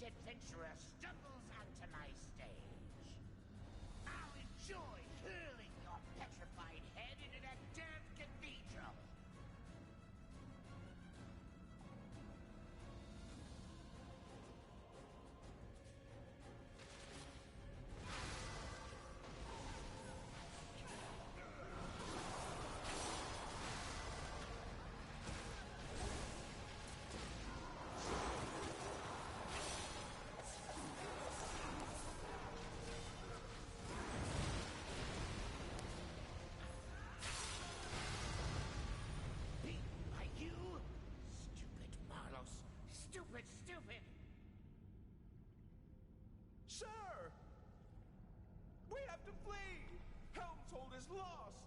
adventurer stumbles onto my stage. I'll enjoy hurling your petrified head into that damn cathedral. You? Stupid Marlos. Stupid. Sir! We have to flee! Helmshold is lost!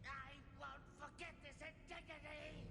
I won't forget this indignity!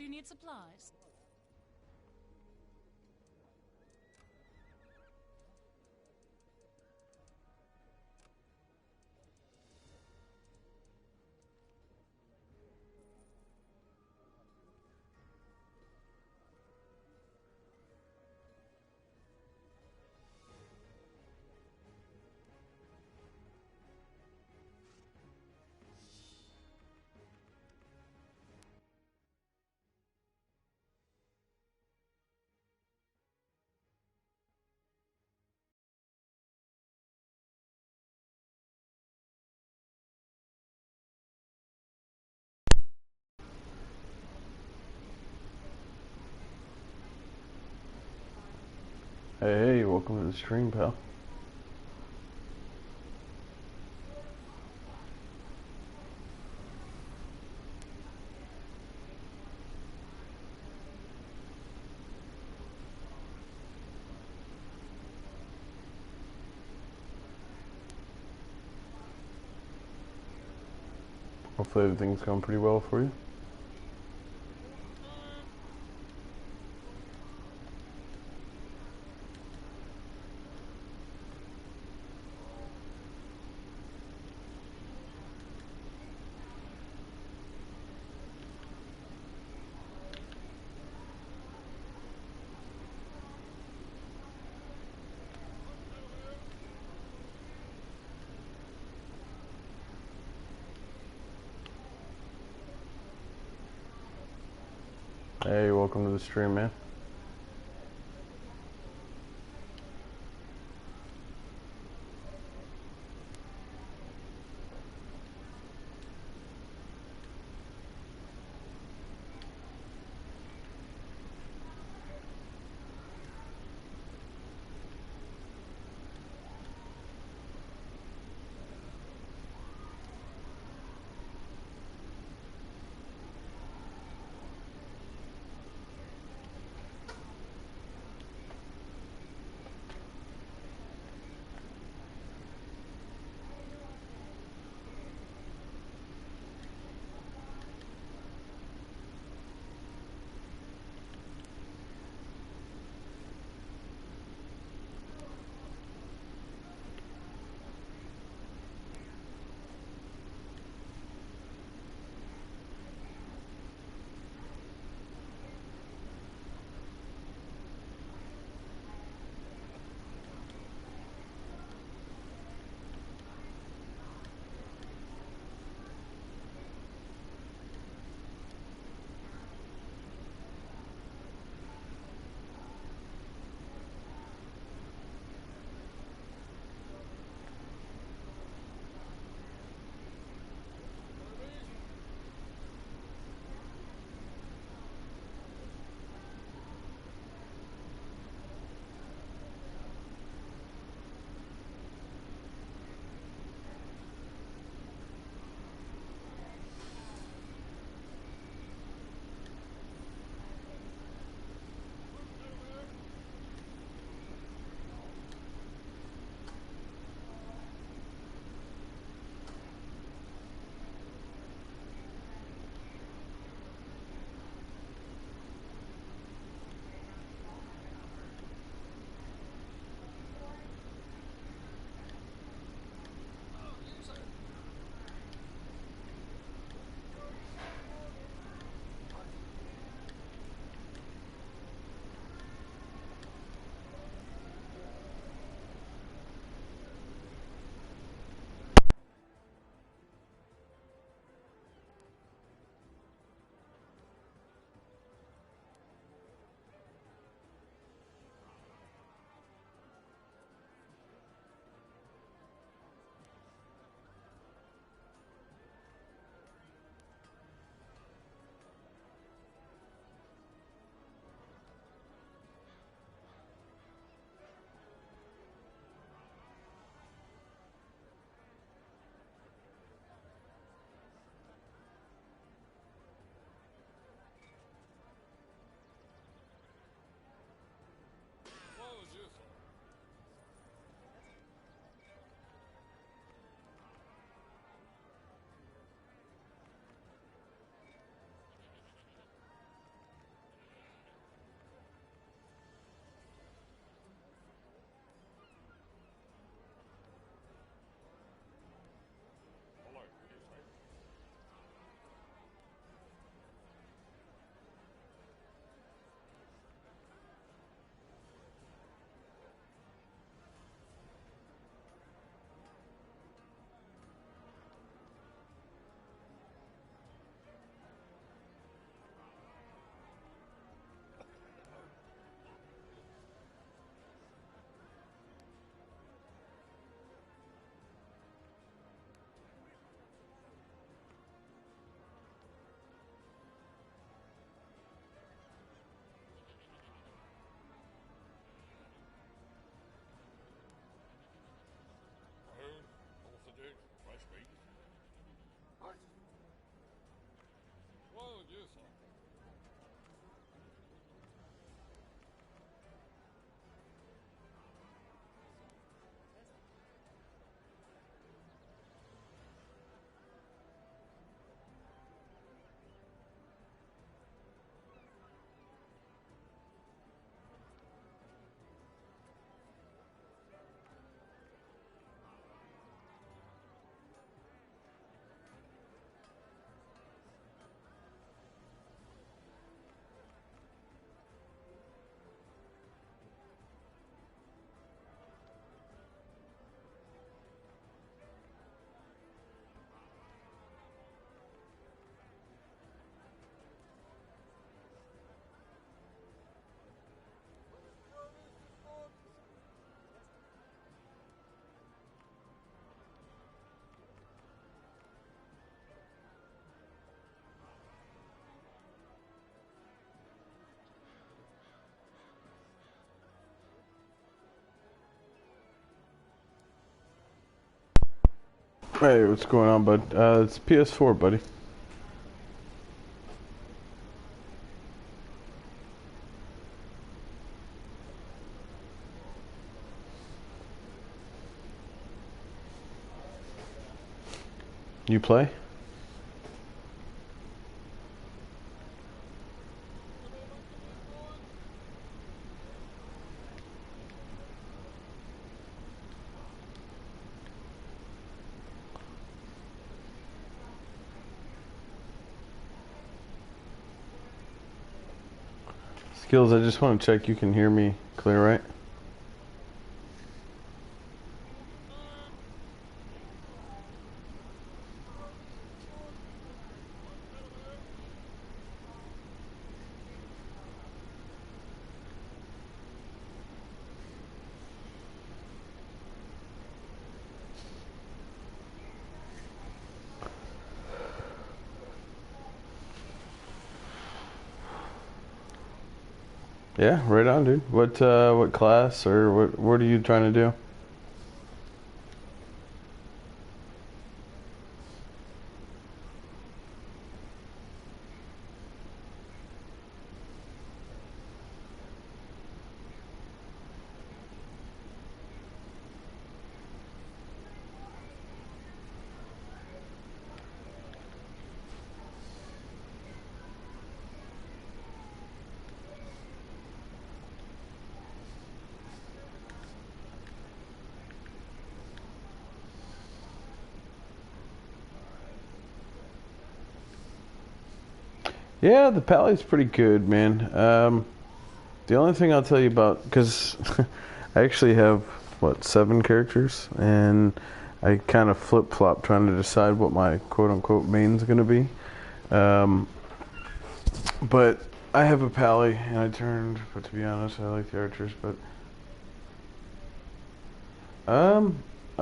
Do you need supplies? Hey, welcome to the stream, pal. Hopefully everything's going pretty well for you. Hey, welcome to the stream, man. Hey, what's going on, bud? It's PS4, buddy. You play? Skills, I just want to check you can hear me clear, right? Yeah, right on, dude. What class or what are you trying to do? Yeah, the pallette's pretty good, man. The only thing I'll tell you about, because I actually have, what, 7 characters, and I kind of flip-flop trying to decide what my quote-unquote main's going to be. But I have a pally, and I turned, but to be honest, I like the archers, but... I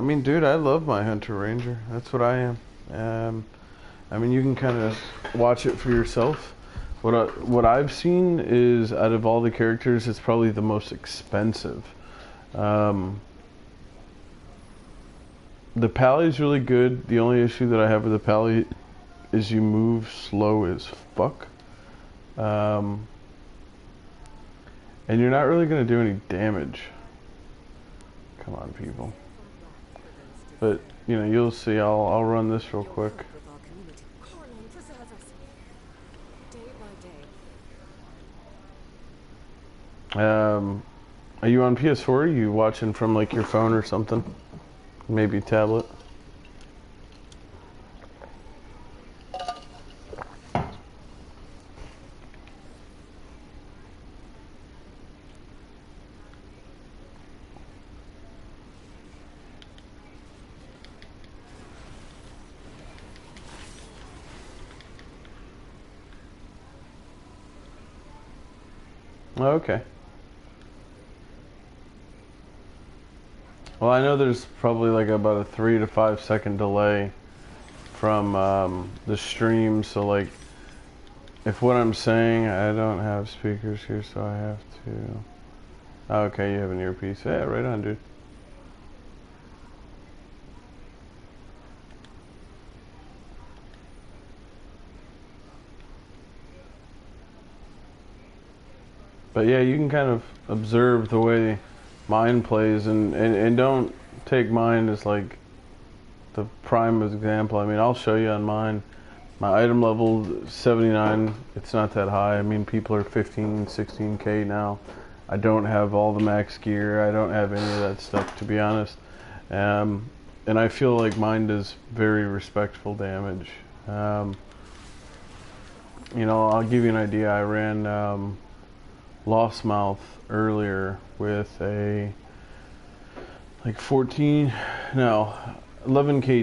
mean, dude, I love my Hunter Ranger. That's what I am. I mean, you can kind of watch it for yourself. What I've seen is, out of all the characters, it's probably the most expensive. The pally's really good. The only issue that I have with the pally is you move slow as fuck. And you're not really going to do any damage. Come on, people. But, you know, you'll see. I'll run this real quick. Are you on PS4? Are you watching from like your phone or something? Maybe tablet? Okay. Well, I know there's probably like about a 3 to 5 second delay from the stream, so like if what I'm saying, I don't have speakers here, so I have to... Okay, you have an earpiece. Yeah, right on, dude. But yeah, you can kind of observe the way mine plays, and don't take mine as like the prime example. I mean, I'll show you on mine. My item level 79, it's not that high. I mean, people are 15, 16k now. I don't have all the max gear. I don't have any of that stuff, to be honest. And I feel like mine does very respectful damage. You know, I'll give you an idea. I ran Lost Mouth earlier with a like 11k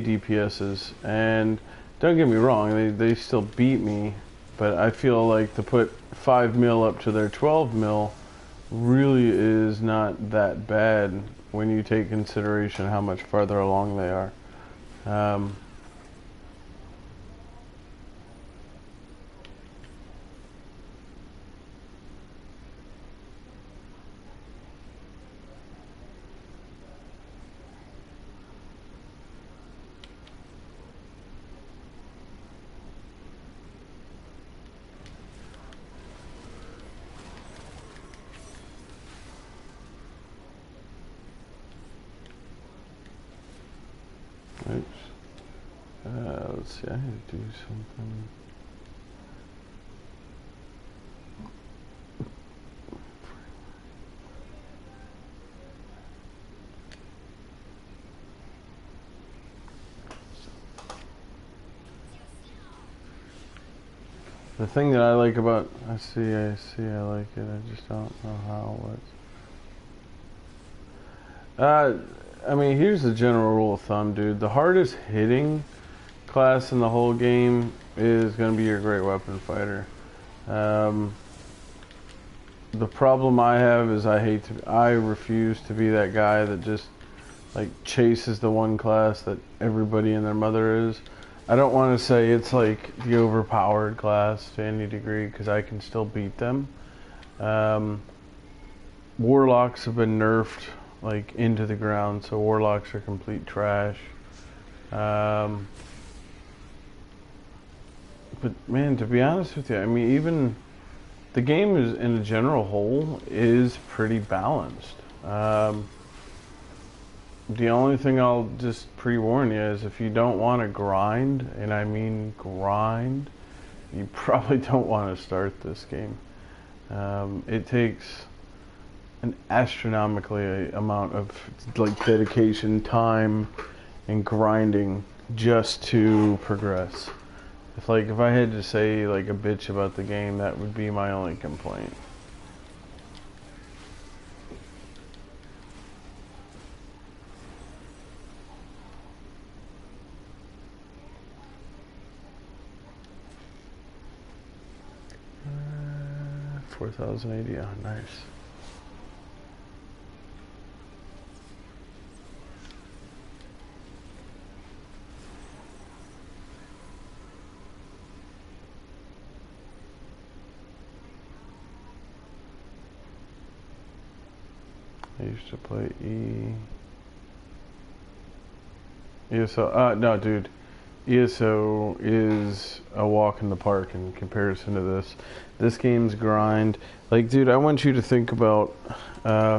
DPSs, and don't get me wrong, they still beat me, but I feel like to put 5 mil up to their 12 mil really is not that bad when you take consideration how much farther along they are. let's see, I need to do something. The thing that I like about, I see, I like it, I just don't know how, I mean, here's the general rule of thumb, dude. The hardest hitting class in the whole game is going to be your great weapon fighter. The problem I have is I refuse to be that guy that just, like, chases the one class that everybody and their mother is. I don't want to say it's like the overpowered class to any degree, because I can still beat them. Warlocks have been nerfed like into the ground, so warlocks are complete trash. But man, to be honest with you, I mean, even the game is, in a general whole, is pretty balanced. The only thing I'll just pre-warn you is if you don't want to grind, and I mean grind, you probably don't want to start this game. It takes an astronomically amount of like dedication, time, and grinding just to progress. If I had to say like a bitch about the game, that would be my only complaint. Uh, 4,080, oh nice. I used to play ESO. No, dude. ESO is a walk in the park in comparison to this. This game's grind. Like, dude, I want you to think about...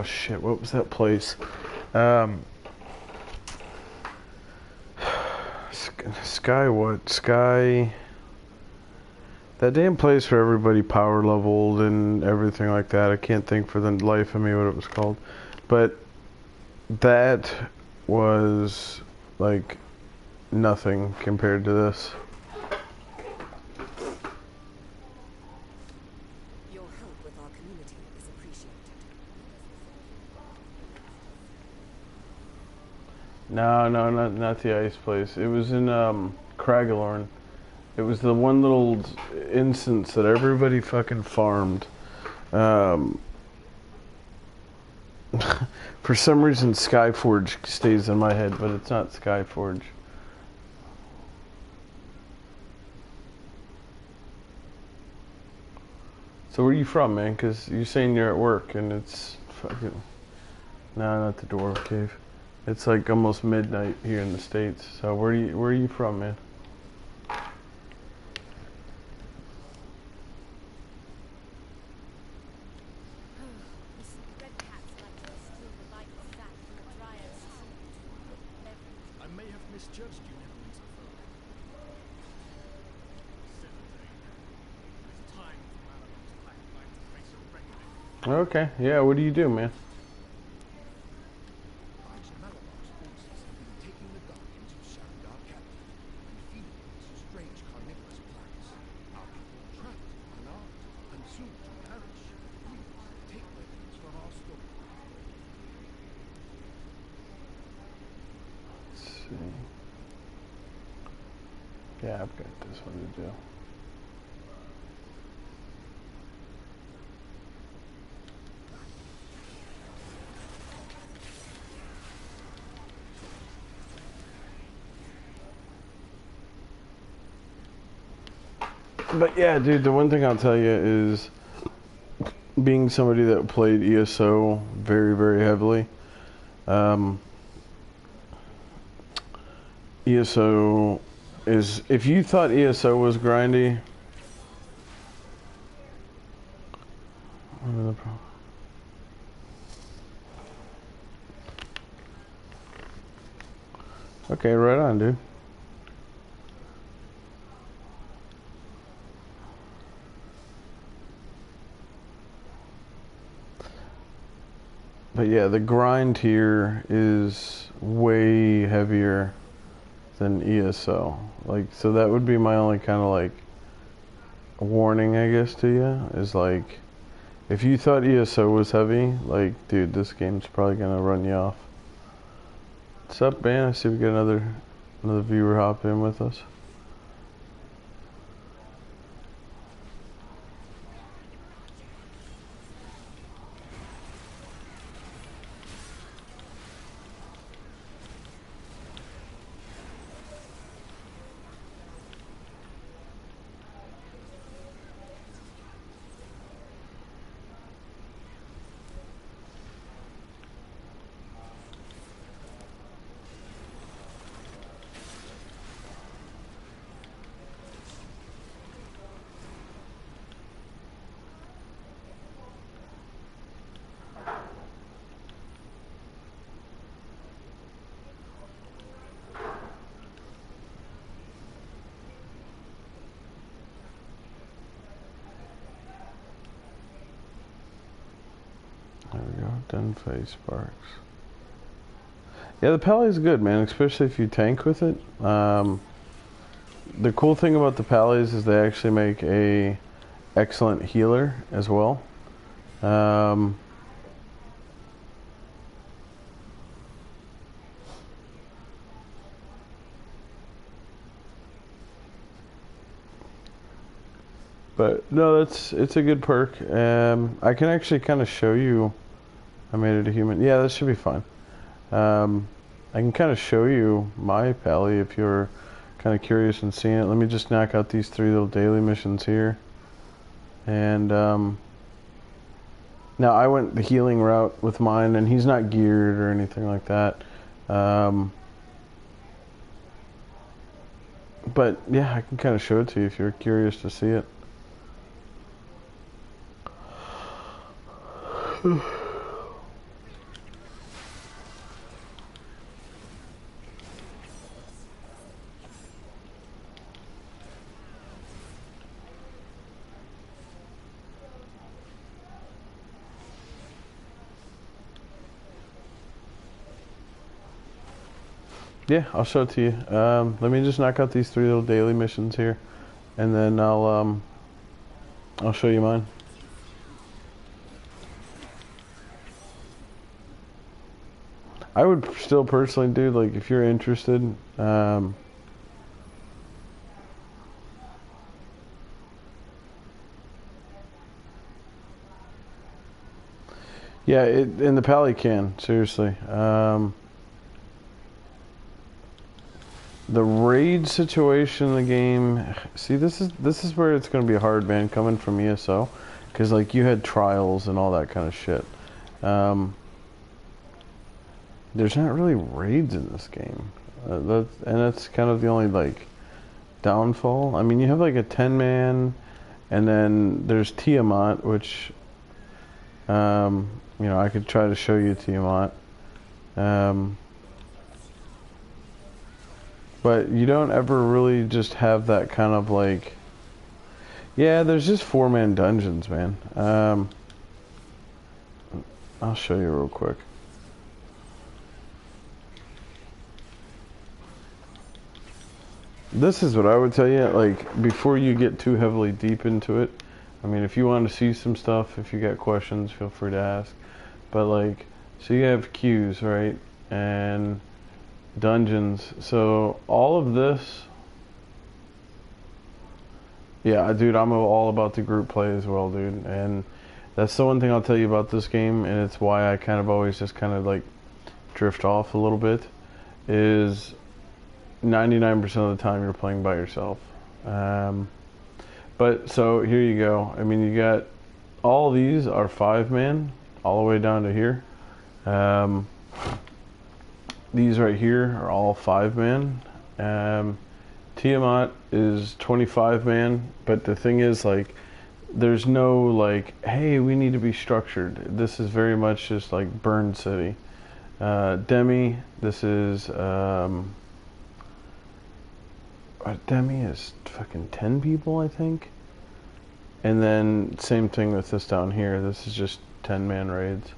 shit, what was that place? Sky what? Sky... That damn place where everybody power leveled and everything like that. I can't think for the life of me what it was called. But that was like nothing compared to this. Your help with our community is appreciated. No, not the ice place. It was in Cragalorn. It was the one little instance that everybody fucking farmed. For some reason, Skyforge stays in my head, but it's not Skyforge. So where are you from, man? Because you're saying you're at work, and it's fucking... No, not the Dwarf Cave. It's like almost midnight here in the States. So where are you from, man? Okay, yeah, what do you do, man? Let's see. Yeah, I've got this one to do. But yeah, dude, the one thing I'll tell you is, being somebody that played ESO very, very heavily, ESO is, if you thought ESO was grindy, okay, right on, dude. But yeah, the grind here is way heavier than ESO. Like, so that would be my only kind of like warning, I guess, to you, is like, if you thought ESO was heavy, like, dude, this game's probably gonna run you off. What's up, man? I see we got another viewer hop in with us. There we go, done face sparks. Yeah, the Pally is good, man, especially if you tank with it. The cool thing about the Pallies is they actually make a excellent healer as well. But no, it's a good perk. I can actually kind of show you. I made it a human. Yeah, that should be fine. I can kind of show you my Pally if you're kind of curious and seeing it. Let me just knock out these 3 little daily missions here. And now I went the healing route with mine, and he's not geared or anything like that. But yeah, I can kind of show it to you if you're curious to see it. Yeah, I'll show it to you. Let me just knock out these 3 little daily missions here, and then I'll show you mine. I would still personally do, like, if you're interested, yeah, and the Pally can, seriously. The raid situation in the game, see, this is where it's going to be hard, man, coming from ESO, because, like, you had trials and all that kind of shit. There's not really raids in this game. That's kind of the only, like, downfall. I mean, you have, like, a 10-man, and then there's Tiamat, which, you know, I could try to show you Tiamat. But you don't ever really just have that kind of, like... Yeah, there's just 4-man dungeons, man. I'll show you real quick. This is what I would tell you, like, before you get too heavily deep into it. I mean, if you want to see some stuff, if you got questions, feel free to ask. But, like, so you have queues, right? And dungeons. So all of this, yeah, dude, I'm all about the group play as well, dude. And that's the one thing I'll tell you about this game, and it's why I kind of always just kind of, like, drift off a little bit, is 99% of the time you're playing by yourself. But so here you go. I mean, you got all these are 5-man all the way down to here. These right here are all 5-man. Tiamat is 25-man, but the thing is, like, there's no, like, hey, we need to be structured. This is very much just like Burn City. Demi, this is Demi is fucking 10 people, I think. And then same thing with this down here. This is just 10-man raids.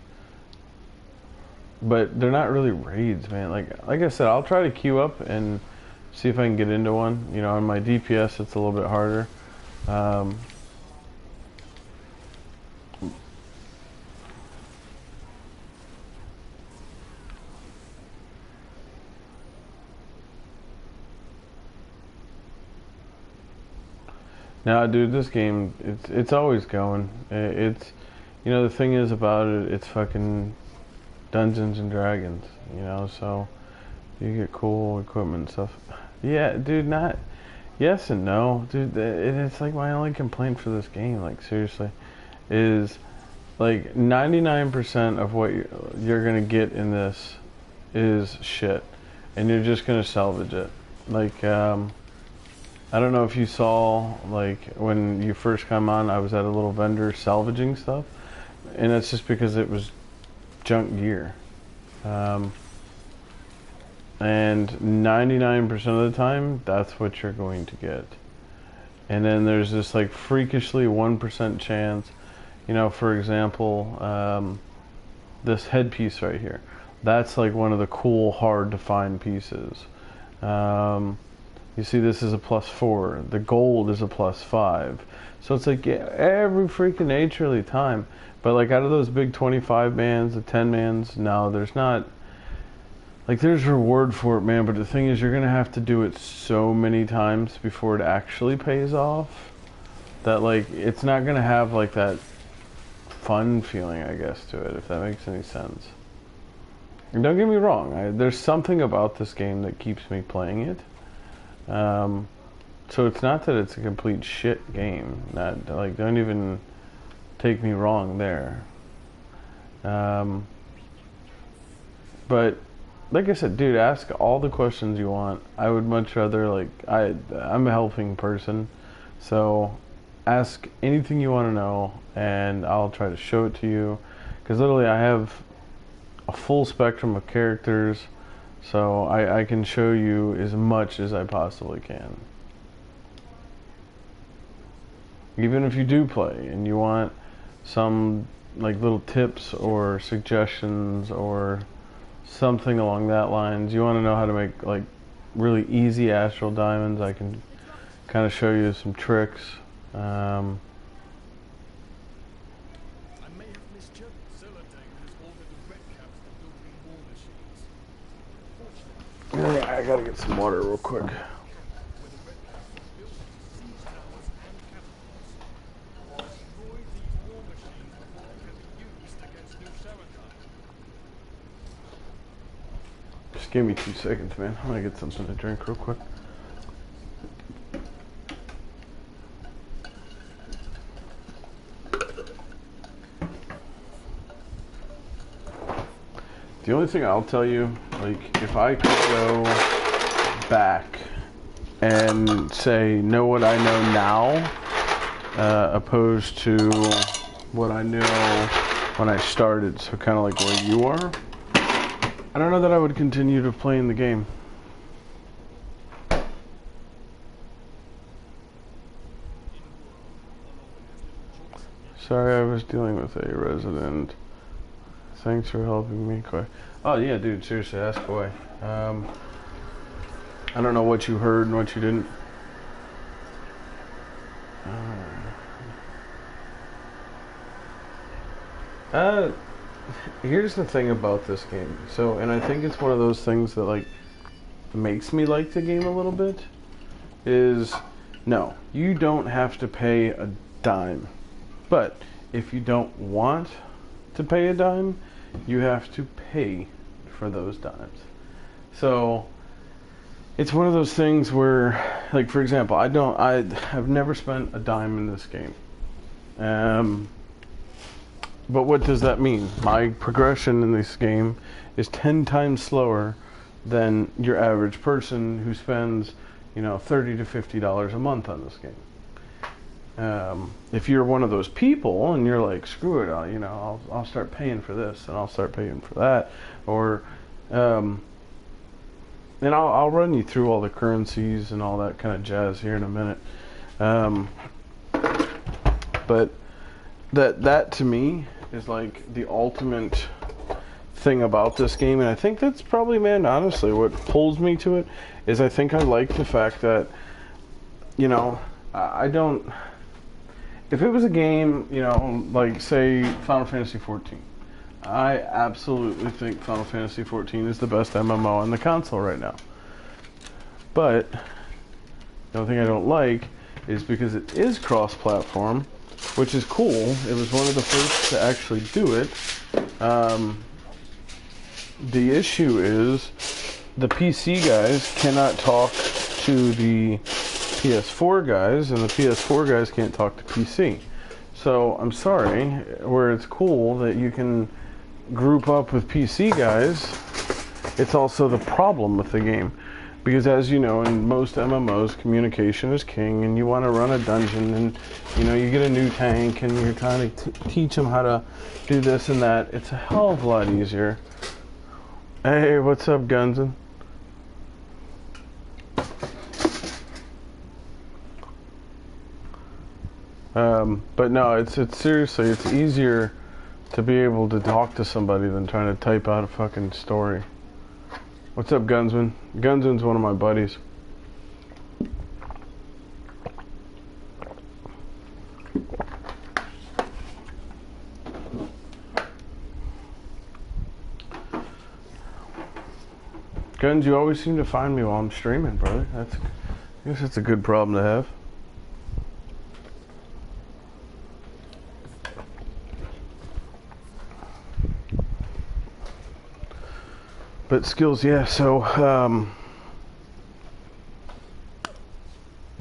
but they're not really raids, man. Like I said, I'll try to queue up and see if I can get into one. You know, on my DPS, it's a little bit harder. Now, dude, this game, it's always going. It's, you know, the thing is about it, it's fucking Dungeons and Dragons, you know, so you get cool equipment and stuff. Yeah, dude, not, yes and no, dude, it's like my only complaint for this game, like, seriously, is, like, 99% of what you're gonna get in this is shit, and you're just gonna salvage it. Like, I don't know if you saw, like, when you first come on, I was at a little vendor salvaging stuff, and that's just because it was junk gear. And 99% of the time, that's what you're going to get. And then there's this, like, freakishly 1% chance, you know, for example, this headpiece right here. That's, like, one of the cool, hard-to-find pieces. You see, this is a +4. The gold is a +5. So it's like every freaking naturally time. But like out of those big 25 mans, the 10 mans, no, there's not. Like there's reward for it, man. But the thing is, you're gonna have to do it so many times before it actually pays off. That like it's not gonna have like that fun feeling, I guess, to it. If that makes any sense. And don't get me wrong. There's something about this game that keeps me playing it. So it's not that it's a complete shit game. Not like, don't even take me wrong there. But like I said, dude, ask all the questions you want. I would much rather, like, I'm a helping person, so ask anything you want to know, and I'll try to show it to you. Because literally, I have a full spectrum of characters. So I can show you as much as I possibly can. Even if you do play and you want some like little tips or suggestions or something along that lines, you want to know how to make like really easy astral diamonds, I can kind of show you some tricks. I gotta get some water real quick. Just give me 2 seconds, man. I'm gonna get something to drink real quick. The only thing I'll tell you, like, if I could go back and say, know what I know now, opposed to what I knew when I started, so kind of like where you are, I don't know that I would continue to play in the game. Sorry, I was dealing with a resident. Thanks for helping me. Oh yeah, dude, seriously, ask away. I don't know what you heard and what you didn't. Here's the thing about this game. So, and I think it's one of those things that like makes me like the game a little bit, is no, you don't have to pay a dime. But if you don't want to pay a dime, you have to pay for those dimes. So it's one of those things where, like, for example, I've never spent a dime in this game. But what does that mean? My progression in this game is 10 times slower than your average person who spends, you know, $30 to $50 a month on this game. If you're one of those people and you're like, screw it, I'll start paying for this and I'll start paying for that, or and I'll run you through all the currencies and all that kind of jazz here in a minute. But that to me is like the ultimate thing about this game, and I think that's probably, man, honestly, what pulls me to it is I think I like the fact that, you know, I don't. If it was a game, you know, like say Final Fantasy 14, I absolutely think Final Fantasy 14 is the best MMO on the console right now. But the only thing I don't like is because it is cross-platform, which is cool. It was one of the first to actually do it. The issue is the PC guys cannot talk to the PS4 guys, and the PS4 guys can't talk to PC. So I'm sorry, where it's cool that you can group up with PC guys, it's also the problem with the game. Because as you know, in most MMOs, communication is king, and you want to run a dungeon, and you know, you get a new tank, and you're trying to teach them how to do this and that. It's a hell of a lot easier. Hey, what's up, Gunsin? But no, it's seriously, it's easier to be able to talk to somebody than trying to type out a fucking story. What's up, Gunsman? Gunsman's one of my buddies. Guns, you always seem to find me while I'm streaming, brother. I guess that's a good problem to have. But skills, yeah, so,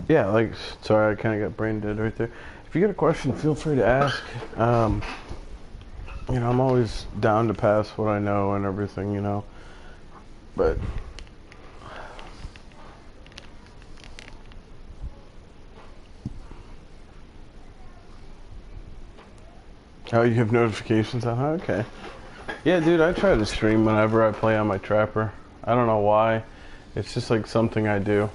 yeah, like, sorry, I kind of got brain dead right there. If you got a question, feel free to ask. You know, I'm always down to pass what I know and everything, you know. But oh, you have notifications on? Okay. Yeah, dude, I try to stream whenever I play on my Trapper. I don't know why. It's just like something I do.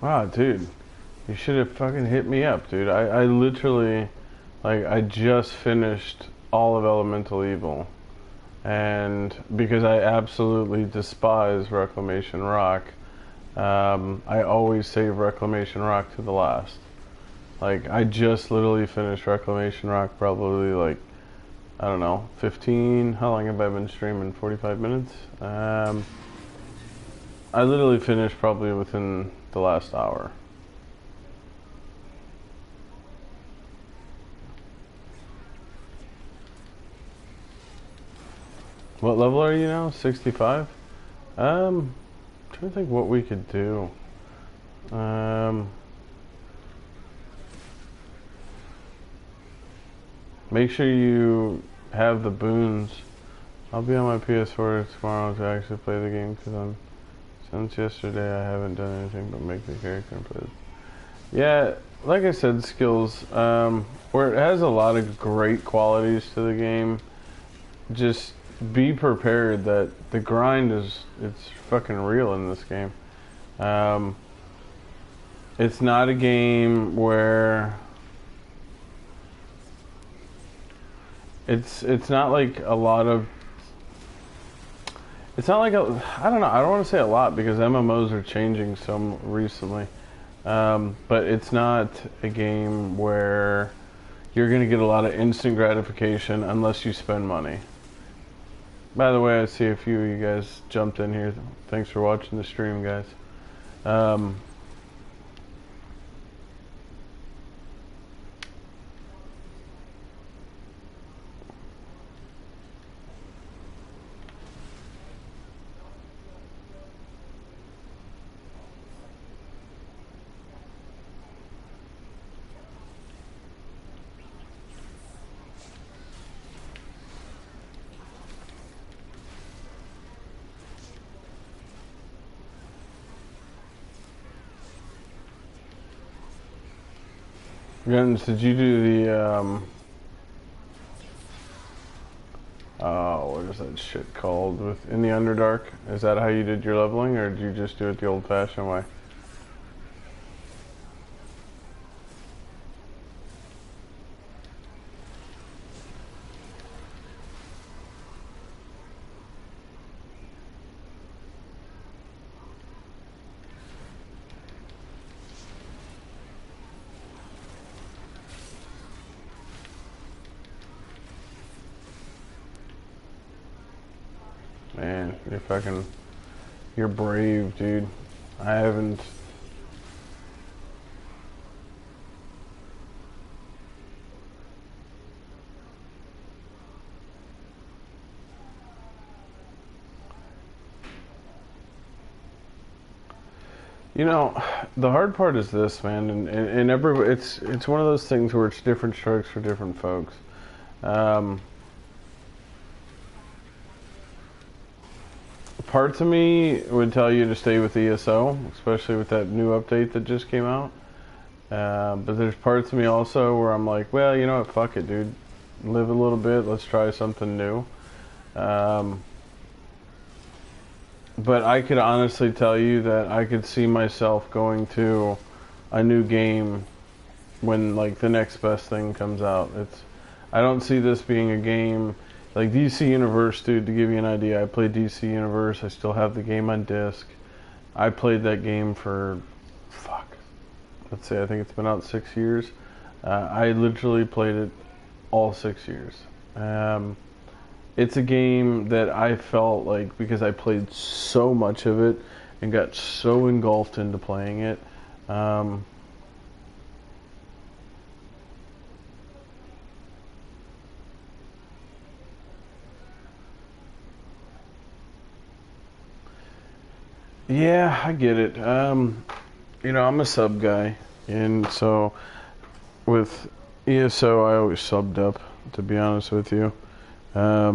Wow, dude, you should have fucking hit me up, dude. I literally, like, I just finished all of Elemental Evil. And because I absolutely despise Reclamation Rock, I always save Reclamation Rock to the last. Like, I just literally finished Reclamation Rock probably, like, I don't know, 15, how long have I been streaming? 45 minutes? I literally finished probably within the last hour. What level are you now? 65? Trying to think what we could do. Make sure you have the boons. I'll be on my PS4 tomorrow to actually play the game because since yesterday I haven't done anything but make the character and play it. Yeah, like I said, skills. Where it has a lot of great qualities to the game, just be prepared that the grind it's fucking real in this game. It's not a game where it's not like a lot of. It's not like I don't know. I don't want to say a lot because MMOs are changing so recently. But it's not a game where you're going to get a lot of instant gratification unless you spend money. By the way, I see a few of you guys jumped in here. Thanks for watching the stream, guys. Guns, did you do the, what is that shit called? In the Underdark? Is that how you did your leveling, or did you just do it the old-fashioned way? Man, you're brave, dude. I haven't. You know, the hard part is this, man, and it's one of those things where it's different strokes for different folks. Parts of me would tell you to stay with ESO, especially with that new update that just came out. But there's parts of me also where I'm like, well, you know what, fuck it, dude. Live a little bit, let's try something new. But I could honestly tell you that I could see myself going to a new game when, like, the next best thing comes out. I don't see this being a game like DC Universe, dude. To give you an idea, I played DC Universe. I still have the game on disc. I played that game for, let's say, I think it's been out 6 years. I literally played it all 6 years. It's a game that I felt like, because I played so much of it and got so engulfed into playing it, yeah, I get it. You know, I'm a sub guy, and so with ESO, I always subbed up, to be honest with you. I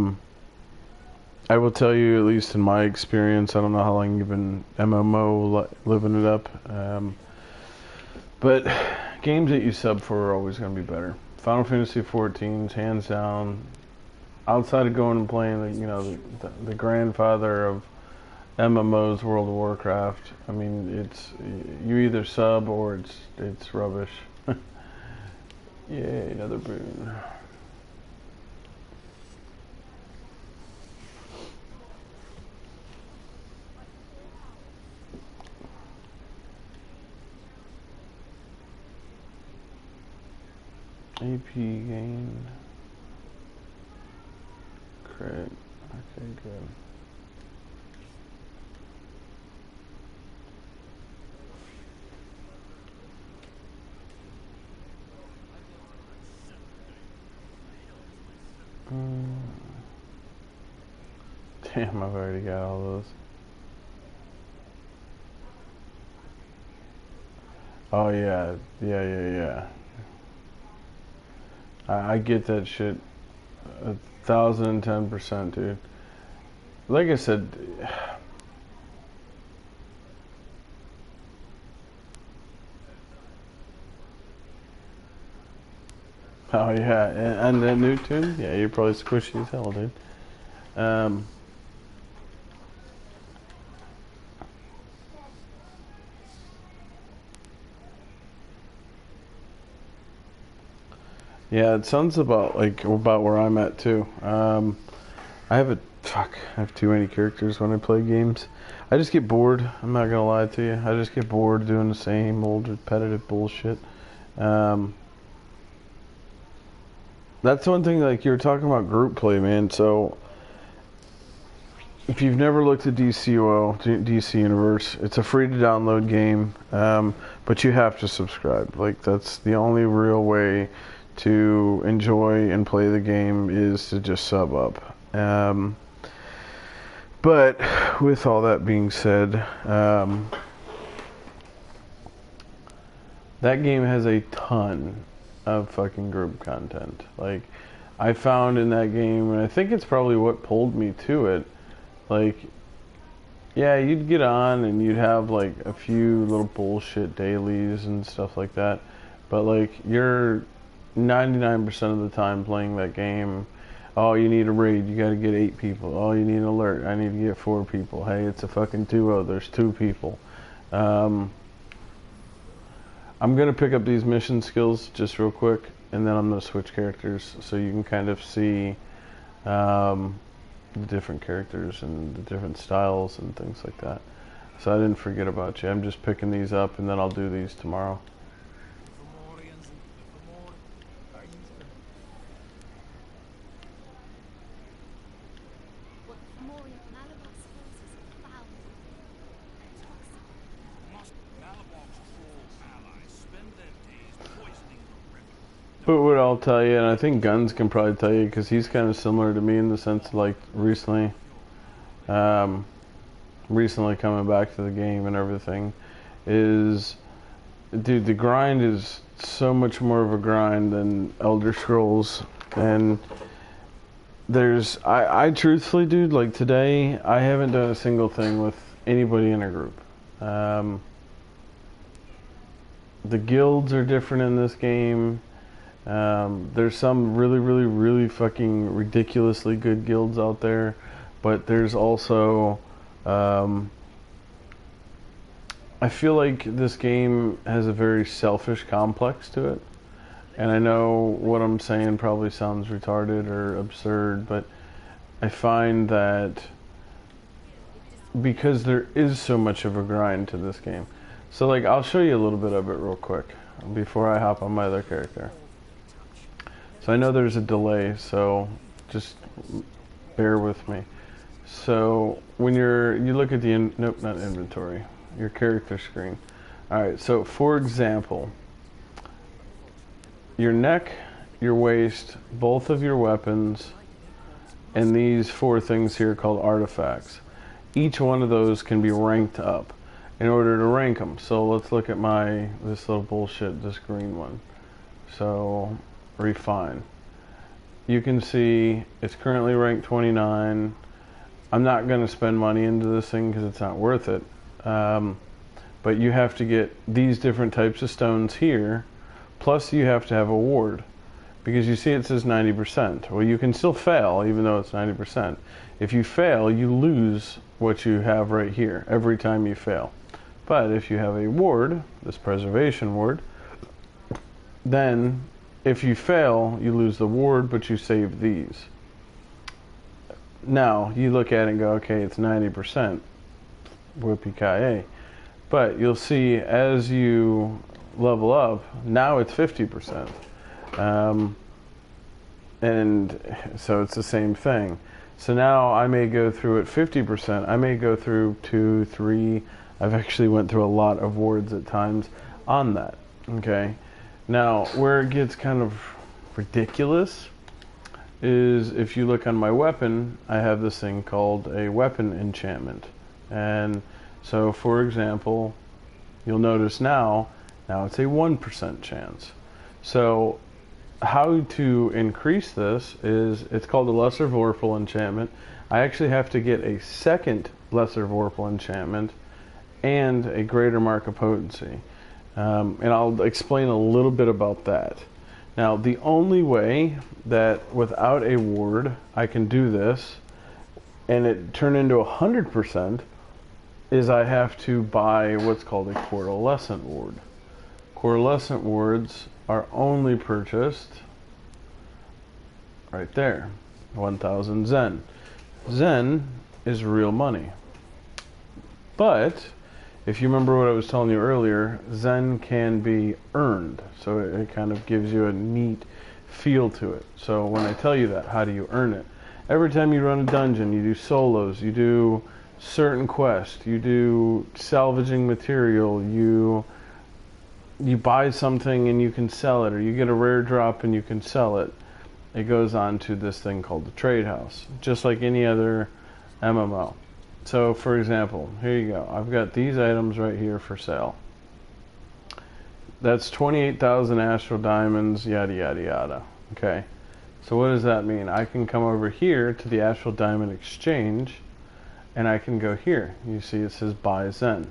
will tell you, at least in my experience, I don't know how long you've been MMO living it up, but games that you sub for are always going to be better. Final Fantasy XIV's hands down, outside of going and playing, the grandfather of MMOs, World of Warcraft. I mean, it's you either sub or it's rubbish. Yay, another boon. AP gain. Crit. Okay, good. Damn, I've already got all those. Oh yeah, yeah. I get that shit 1,010%, dude. Like I said, oh yeah, and that new tune, yeah, you're probably squishy as hell, dude. Yeah, it sounds about where I'm at too. I have too many characters when I play games. I just get bored. I'm not gonna lie to you. I just get bored doing the same old repetitive bullshit. That's one thing. Like, you were talking about group play, man. So if you've never looked at DC Universe, it's a free to download game, but you have to subscribe. Like, that's the only real way to enjoy and play the game, is to just sub up. But with all that being said, that game has a ton of fucking group content. Like, I found in that game, and I think it's probably what pulled me to it, like, yeah, you'd get on and you'd have like a few little bullshit dailies and stuff like that. but like you're 99% of the time playing that game. Oh, you need a raid, you gotta get 8 people. Oh, you need an alert, I need to get 4 people. Hey, it's a fucking 2-0, there's 2 people. I'm gonna pick up these mission skills just real quick, and then I'm gonna switch characters so you can kind of see the different characters and the different styles and things like that. So I didn't forget about you. I'm just picking these up, and then I'll do these tomorrow. But what I'll tell you, and I think Guns can probably tell you, because he's kind of similar to me in the sense of like recently coming back to the game and everything, is, dude, the grind is so much more of a grind than Elder Scrolls. And I truthfully, dude, like today, I haven't done a single thing with anybody in a group. The guilds are different in this game. There's some really fucking ridiculously good guilds out there, but there's also, I feel like this game has a very selfish complex to it. And I know what I'm saying probably sounds retarded or absurd, but I find that because there is so much of a grind to this game. So like, I'll show you a little bit of it real quick before I hop on my other character. So I know there's a delay, so just bear with me. So when you look at the, nope, not inventory, your character screen. Alright, so for example, your neck, your waist, both of your weapons, and these 4 things here called artifacts. Each one of those can be ranked up in order to rank them. So let's look at this little bullshit, this green one. So refine. You can see it's currently ranked 29. I'm not going to spend money into this thing because it's not worth it. But you have to get these different types of stones here, plus you have to have a ward. Because you see it says 90%. Well, you can still fail even though it's 90%. If you fail, you lose what you have right here every time you fail. But if you have a ward, this preservation ward, then if you fail, you lose the ward, but you save these. Now, you look at it and go, okay, it's 90%. Whoopee-ki-yay. But you'll see as you level up, now it's 50%. And so it's the same thing. So now I may go through at 50%. I may go through 2, 3. I've actually went through a lot of wards at times on that. Okay. Now, where it gets kind of ridiculous is if you look on my weapon, I have this thing called a weapon enchantment. And so, for example, you'll notice now it's a 1% chance. So, how to increase this is, it's called a Lesser Vorpal enchantment. I actually have to get a second Lesser Vorpal enchantment and a Greater Mark of Potency. And I'll explain a little bit about that. Now, the only way that without a ward I can do this and it turn into 100% is I have to buy what's called a Coalescent ward. Coalescent wards are only purchased right there, 1,000 Zen. Zen is real money. But if you remember what I was telling you earlier, Zen can be earned. So it kind of gives you a neat feel to it. So when I tell you that, how do you earn it? Every time you run a dungeon, you do solos, you do certain quests, you do salvaging material, you buy something and you can sell it, or you get a rare drop and you can sell it. It goes on to this thing called the trade house, just like any other MMO. So for example, here you go. I've got these items right here for sale. That's 28,000 astral diamonds, yada yada yada. Okay. So what does that mean? I can come over here to the astral diamond exchange and I can go here. You see it says buy Zen.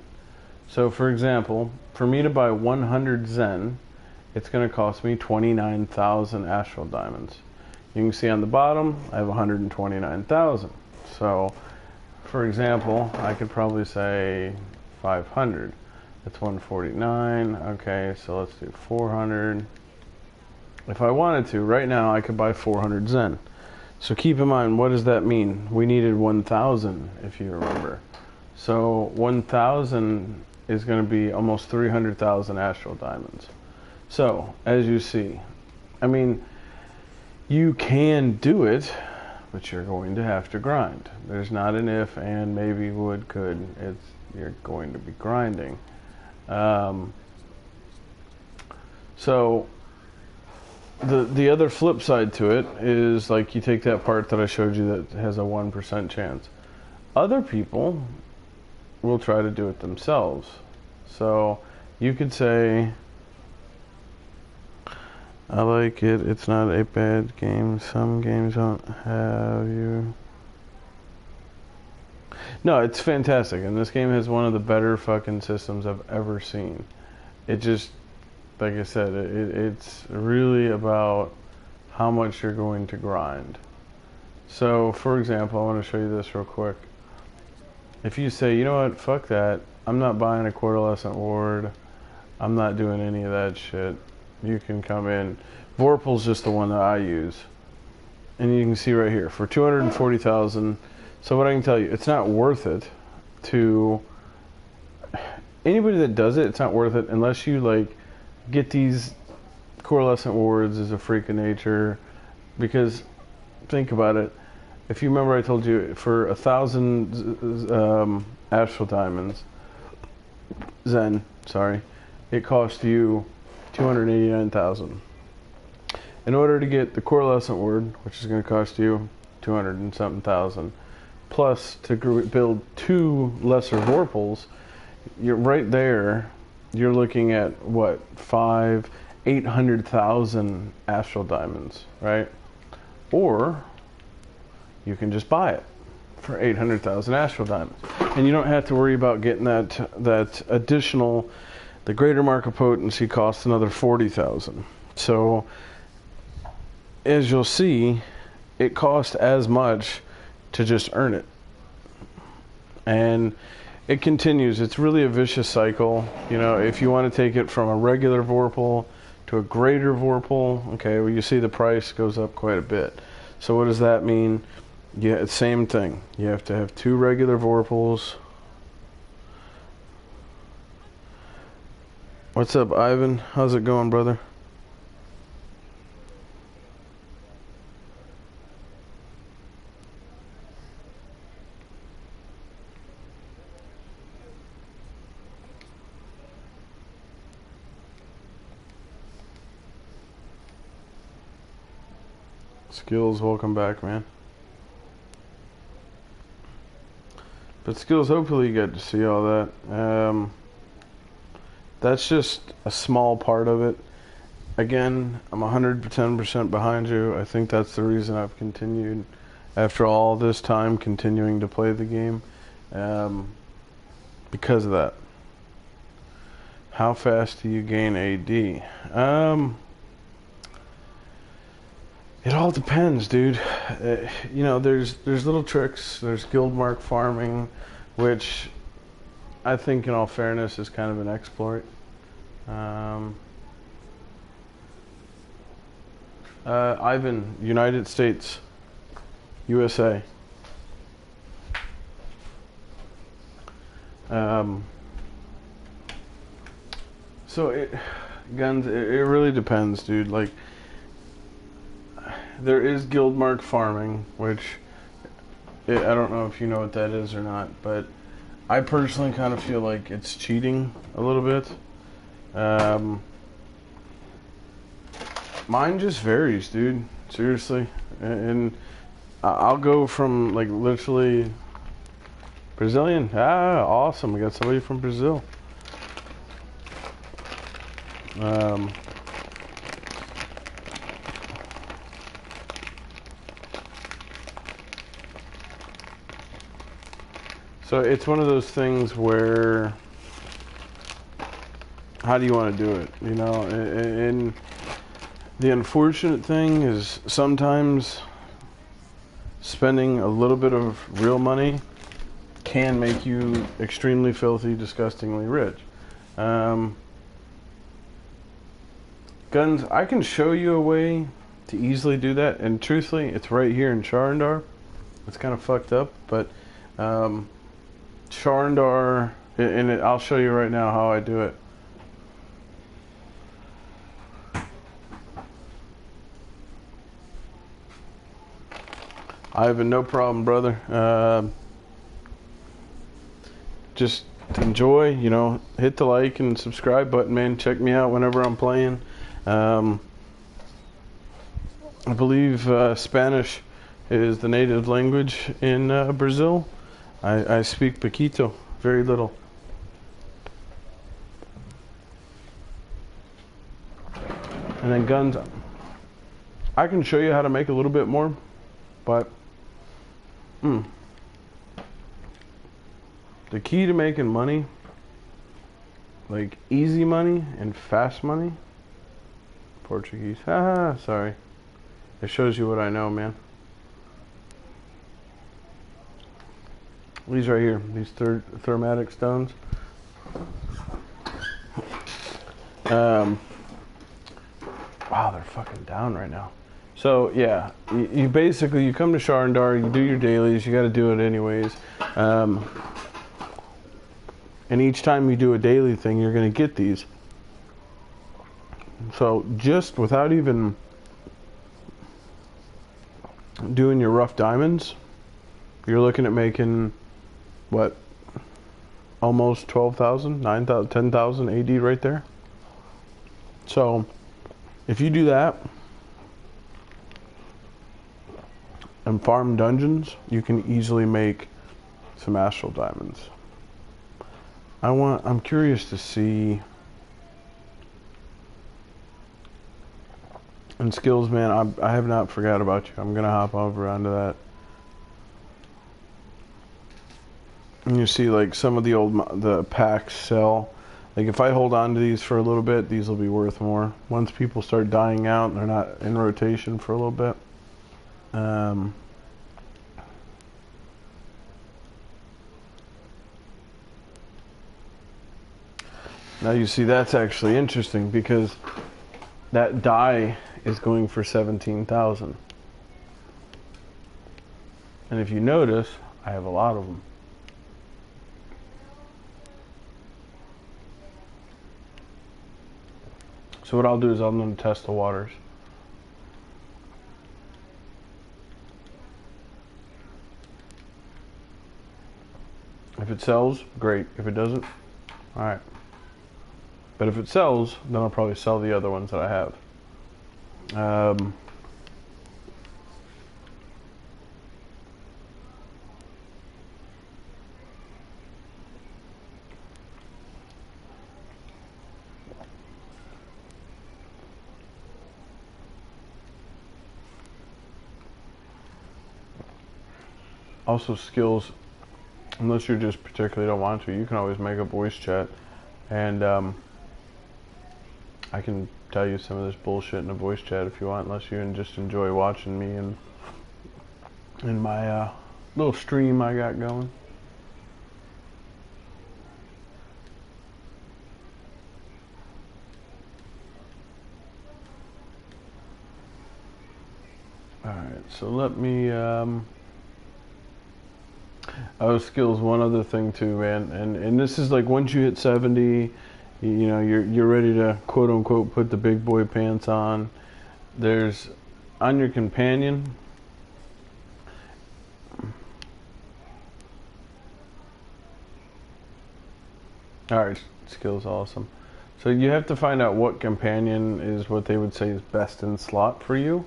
So for example, for me to buy 100 Zen, it's going to cost me 29,000 astral diamonds. You can see on the bottom, I have 129,000. So, for example, I could probably say 500. That's 149. Okay, so let's do 400. If I wanted to, right now I could buy 400 Zen. So keep in mind, what does that mean? We needed 1,000, if you remember. So 1,000 is going to be almost 300,000 astral diamonds. So, as you see, I mean, you can do it, but you're going to have to grind. There's not an if, and, maybe, would, could. You're going to be grinding. So the other flip side to it is, like, you take that part that I showed you that has a 1% chance. Other people will try to do it themselves. So you could say, I like it, it's not a bad game, some games don't have you. No, it's fantastic, and this game has one of the better fucking systems I've ever seen. It just, like I said, it's really about how much you're going to grind. So, for example, I want to show you this real quick. If you say, you know what, fuck that, I'm not buying a Quarterlescent Ward, I'm not doing any of that shit, you can come in. Vorpal's just the one that I use. And you can see right here, for 240,000, so what I can tell you, it's not worth it to, anybody that does it, it's not worth it unless you, like, get these Coalescent Wards as a freak of nature. Because, think about it, if you remember I told you, for 1,000 astral diamonds, Zen, sorry, it cost you 289,000. In order to get the Coalescent Ward, which is going to cost you 200 and something thousand, plus to build 2 lesser Vorpals, you're right there, you're looking at what, 800,000 astral diamonds, right? Or you can just buy it for 800,000 astral diamonds, and you don't have to worry about getting that additional. The greater mark of potency costs another 40,000. So as you'll see, it costs as much to just earn it, and it continues. It's really a vicious cycle. You know, if you want to take it from a regular Vorpal to a greater Vorpal, okay, well, you see the price goes up quite a bit. So what does that mean? Yeah, it's same thing. You have to have 2 regular Vorpals. What's up, Ivan? How's it going, brother? Skills, welcome back, man. But Skills, hopefully you get to see all that. That's just a small part of it. Again, I'm 110% behind you. I think that's the reason I've continued, after all this time, continuing to play the game. Because of that. How fast do you gain AD? It all depends, dude. You know, there's little tricks. There's guild mark farming, which I think, in all fairness, is kind of an exploit. Ivan, United States, USA. So guns. It really depends, dude. Like, there is guild mark farming, which I don't know if you know what that is or not, but I personally kind of feel like it's cheating a little bit. Mine just varies, dude. Seriously. And I'll go from, like, literally Brazilian. Ah, awesome. We got somebody from Brazil. So it's one of those things where, how do you want to do it? You know, and the unfortunate thing is sometimes spending a little bit of real money can make you extremely filthy, disgustingly rich. Guns, I can show you a way to easily do that, and truthfully, it's right here in Sharndar. It's kind of fucked up, but Sharndar, and I'll show you right now how I do it. I have no problem, brother. Just enjoy, you know, hit the like and subscribe button, man. Check me out whenever I'm playing. I believe Spanish is the native language in Brazil. I speak Paquito, very little. And then guns, I can show you how to make a little bit more, but the key to making money, like easy money and fast money, Portuguese, sorry. It shows you what I know, man. These right here, these thermatic stones. Wow, they're fucking down right now. So yeah, you basically, you come to Sharndar, you do your dailies, you got to do it anyways. And each time you do a daily thing, you're going to get these. So just without even doing your rough diamonds, you're looking at making, what, almost 12,000, 9,000, 10,000 AD right there. So if you do that and farm dungeons, you can easily make some astral diamonds. I'm curious to see. And skills, man, I have not forgot about you. I'm gonna hop over onto that. And you see, like, some of the packs sell. Like, if I hold on to these for a little bit, these will be worth more. Once people start dying out and they're not in rotation for a little bit. Now you see, that's actually interesting because that die is going for 17,000. And if you notice, I have a lot of them. So what I'll do is I'm going to test the waters. If it sells, great. If it doesn't, alright. But if it sells, then I'll probably sell the other ones that I have. Also skills, unless you just particularly don't want to, you can always make a voice chat, and I can tell you some of this bullshit in a voice chat if you want, unless you just enjoy watching me and in my little stream I got going. Alright, so let me skills, one other thing too, man, and this is like once you hit 70, you know, you're ready to quote unquote put the big boy pants on. There's on your companion, alright, skills, awesome. So you have to find out what companion is what they would say is best in slot for you.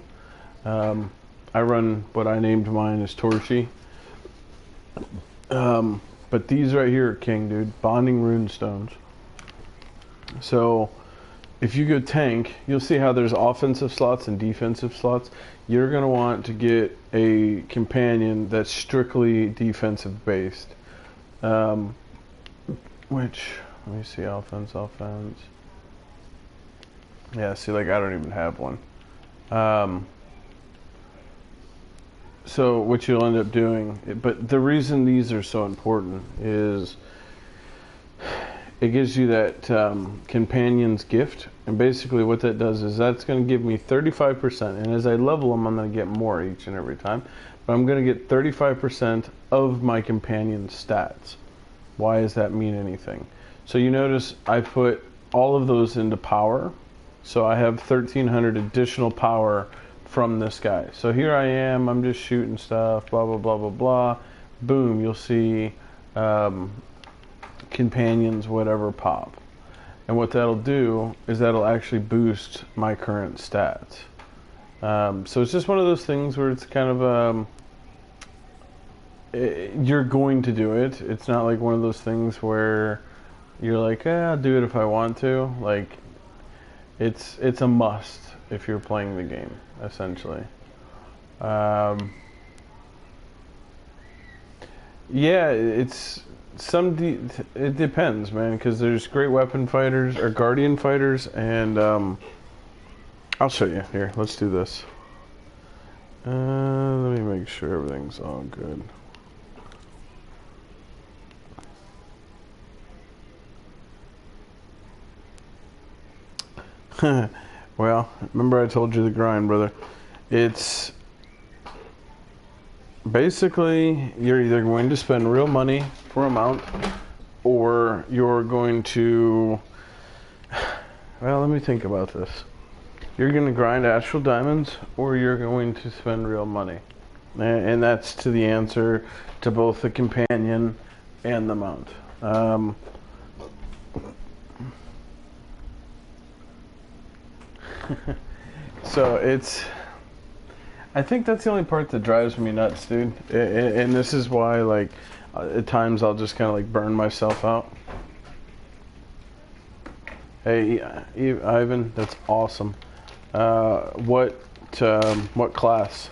I run what I named mine as Torchy. But these right here are king, dude. Bonding rune stones. So if you go tank, you'll see how there's offensive slots and defensive slots. You're going to want to get a companion that's strictly defensive based. Which, let me see, offense. Yeah, see, like, I don't even have one. So what you'll end up doing, but the reason these are so important is it gives you that companion's gift, and basically what that does is that's going to give me 35%, and as I level them, I'm going to get more each and every time, but I'm going to get 35% of my companion's stats. Why does that mean anything? So you notice I put all of those into power, so I have 1,300 additional power from this guy. So here I am, I'm just shooting stuff, blah, blah, blah, blah, blah. Boom, you'll see companions, whatever, pop. And what that'll do is that'll actually boost my current stats. So it's just one of those things where it's kind of, you're going to do it. It's not like one of those things where you're like, I'll do it if I want to. Like, it's a must if you're playing the game, essentially. Yeah, it's it depends, man, because there's great weapon fighters or guardian fighters, and I'll show you. Here, let's do this. Let me make sure everything's all good. Well, remember I told you the grind, brother. It's basically you're either going to spend real money for a mount, or you're going to, well, let me think about this. You're going to grind astral diamonds, or you're going to spend real money. And that's to the answer to both the companion and the mount. So I think that's the only part that drives me nuts, dude. And this is why, like, at times I'll just kind of like burn myself out. Hey, Ivan, that's awesome. What class?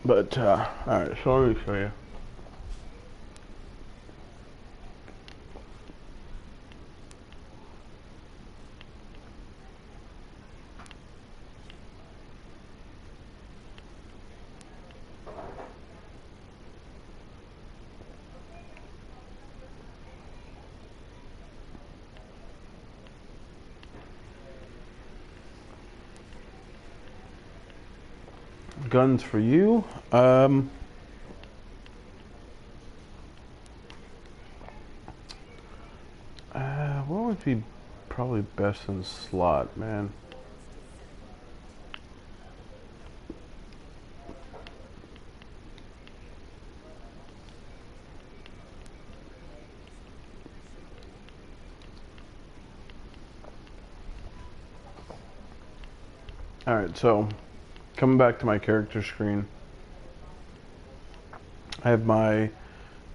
But, alright, so let me show you. Guns for you. What would be probably best in slot, man? Alright, so coming back to my character screen, I have my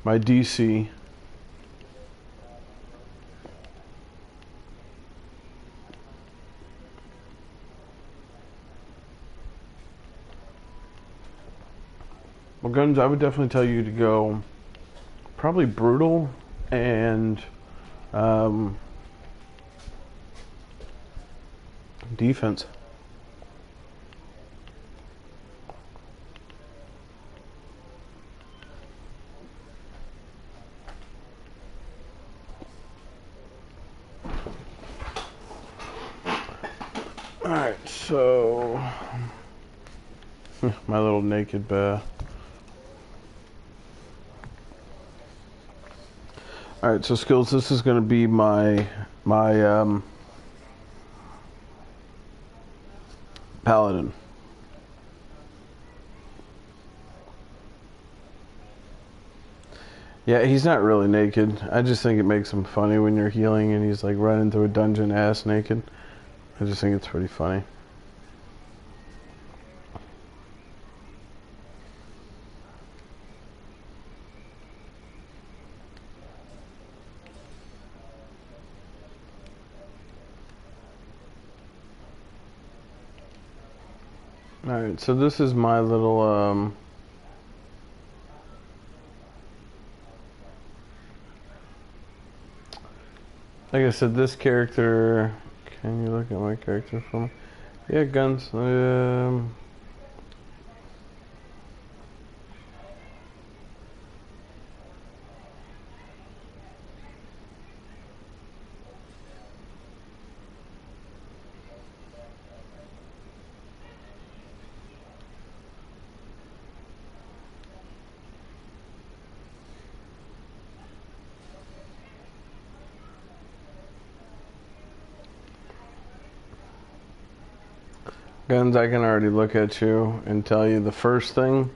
DC. Well, guns, I would definitely tell you to go probably brutal and defense. Alright, so my little naked bear. Alright, so skills, this is gonna be my paladin. Yeah, he's not really naked. I just think it makes him funny when you're healing and he's like running through a dungeon ass naked. I just think it's pretty funny. Alright, so this is my little, like I said, this character, can you look at my character from? Yeah, guns, Guns, I can already look at you and tell you the first thing.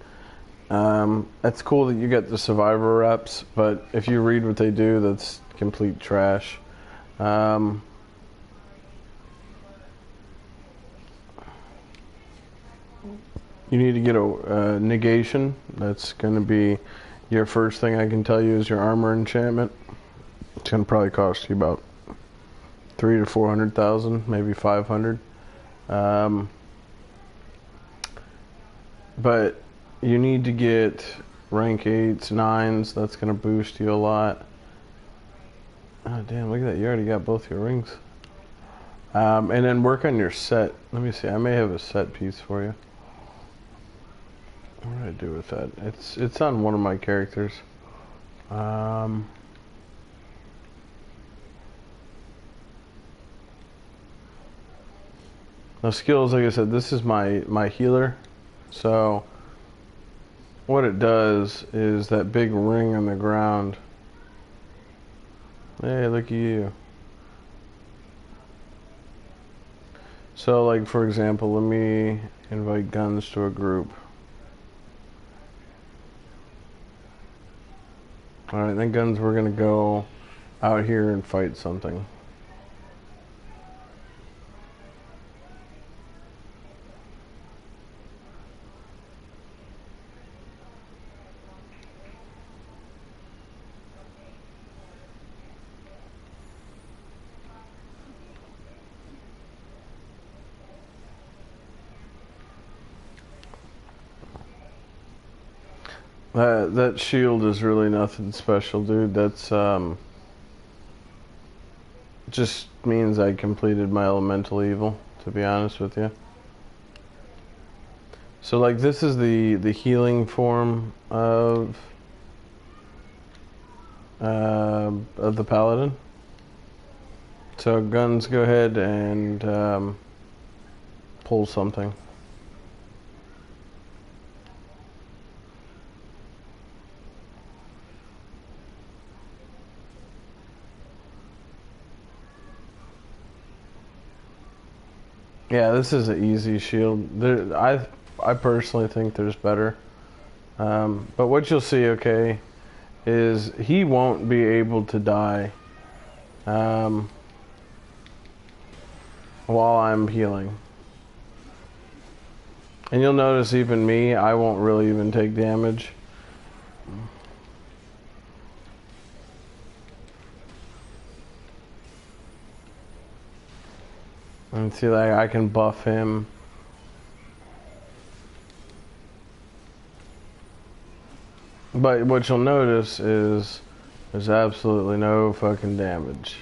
It's cool that you get the survivor reps, but if you read what they do, that's complete trash. You need to get a negation. That's going to be your first thing I can tell you is your armor enchantment. It's going to probably cost you about 300,000 to 400,000, maybe 500. But you need to get rank 8s, 9s. That's going to boost you a lot. Oh, damn, look at that. You already got both your rings. And then work on your set. Let me see. I may have a set piece for you. What did I do with that? It's on one of my characters. Now skills, like I said, this is my healer. So what it does is that big ring on the ground. Hey, look at you. So like for example, let me invite Guns to a group. Alright, then Guns, we're gonna go out here and fight something. That shield is really nothing special, dude. That's just means I completed my elemental evil, to be honest with you. So like this is the healing form of the paladin. So Guns, go ahead and pull something. Yeah, this is an easy shield. I personally think there's better. But what you'll see, okay, is he won't be able to die while I'm healing. And you'll notice even me, I won't really even take damage. And see, like, I can buff him. But what you'll notice is there's absolutely no fucking damage.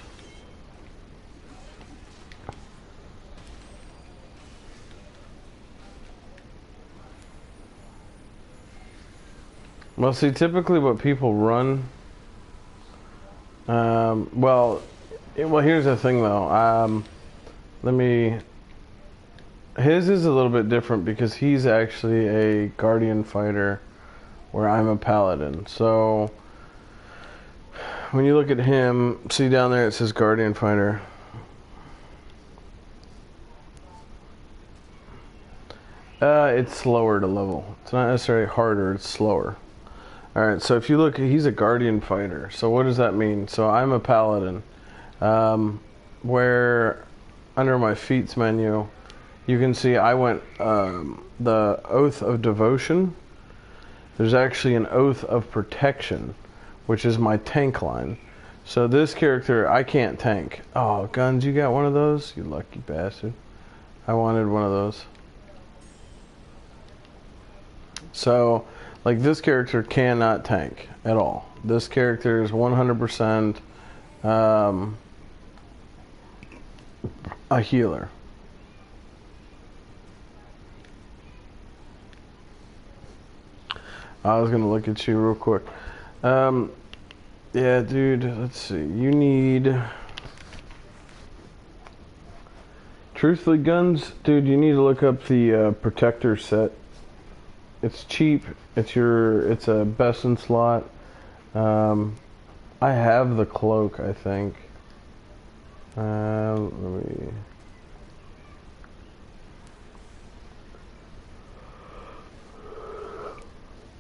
Well, see, typically what people run... well, here's the thing, though. His is a little bit different because he's actually a guardian fighter where I'm a paladin. So when you look at him, see down there it says guardian fighter. It's slower to level. It's not necessarily harder, it's slower. Alright, so if you look, he's a guardian fighter. So what does that mean? So I'm a paladin. Where under my feats menu, you can see I went the Oath of Devotion. There's actually an Oath of Protection, which is my tank line. So this character, I can't tank. Oh, Guns, you got one of those? You lucky bastard. I wanted one of those. So, like, this character cannot tank at all. This character is 100% a healer. I was going to look at you real quick. Yeah, dude, let's see. You need... Truthfully, Guns, dude, you need to look up the Protector set. It's cheap. It's a best in slot. I have the cloak, I think. Let me...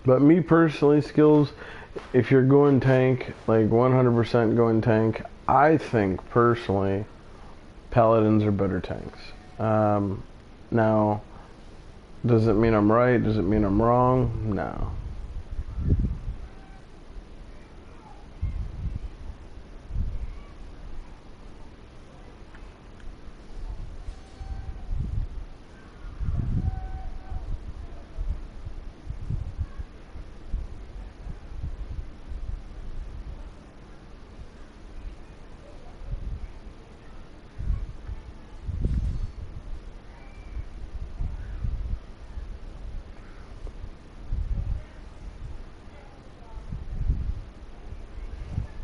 But me personally, skills, if you're going tank, like 100% going tank, I think personally paladins are better tanks. Now, does it mean I'm right? Does it mean I'm wrong? No.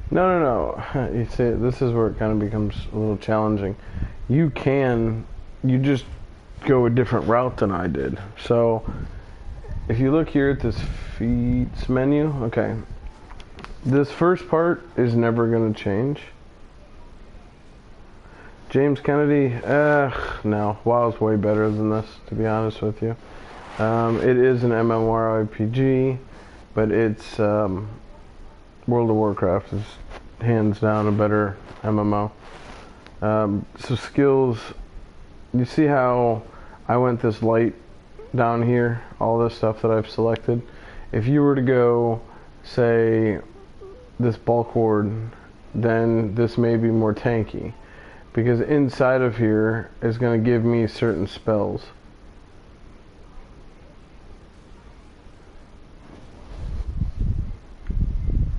No. You see, this is where it kind of becomes a little challenging. You just go a different route than I did. So, if you look here at this feats menu, okay, this first part is never going to change. James Kennedy, no, WoW's way better than this, to be honest with you. It is an MMORPG, but it's World of Warcraft is hands down a better MMO. So skills, you see how I went this light down here, all this stuff that I've selected. If you were to go, say, this bulk ward, then this may be more tanky, because inside of here is going to give me certain spells.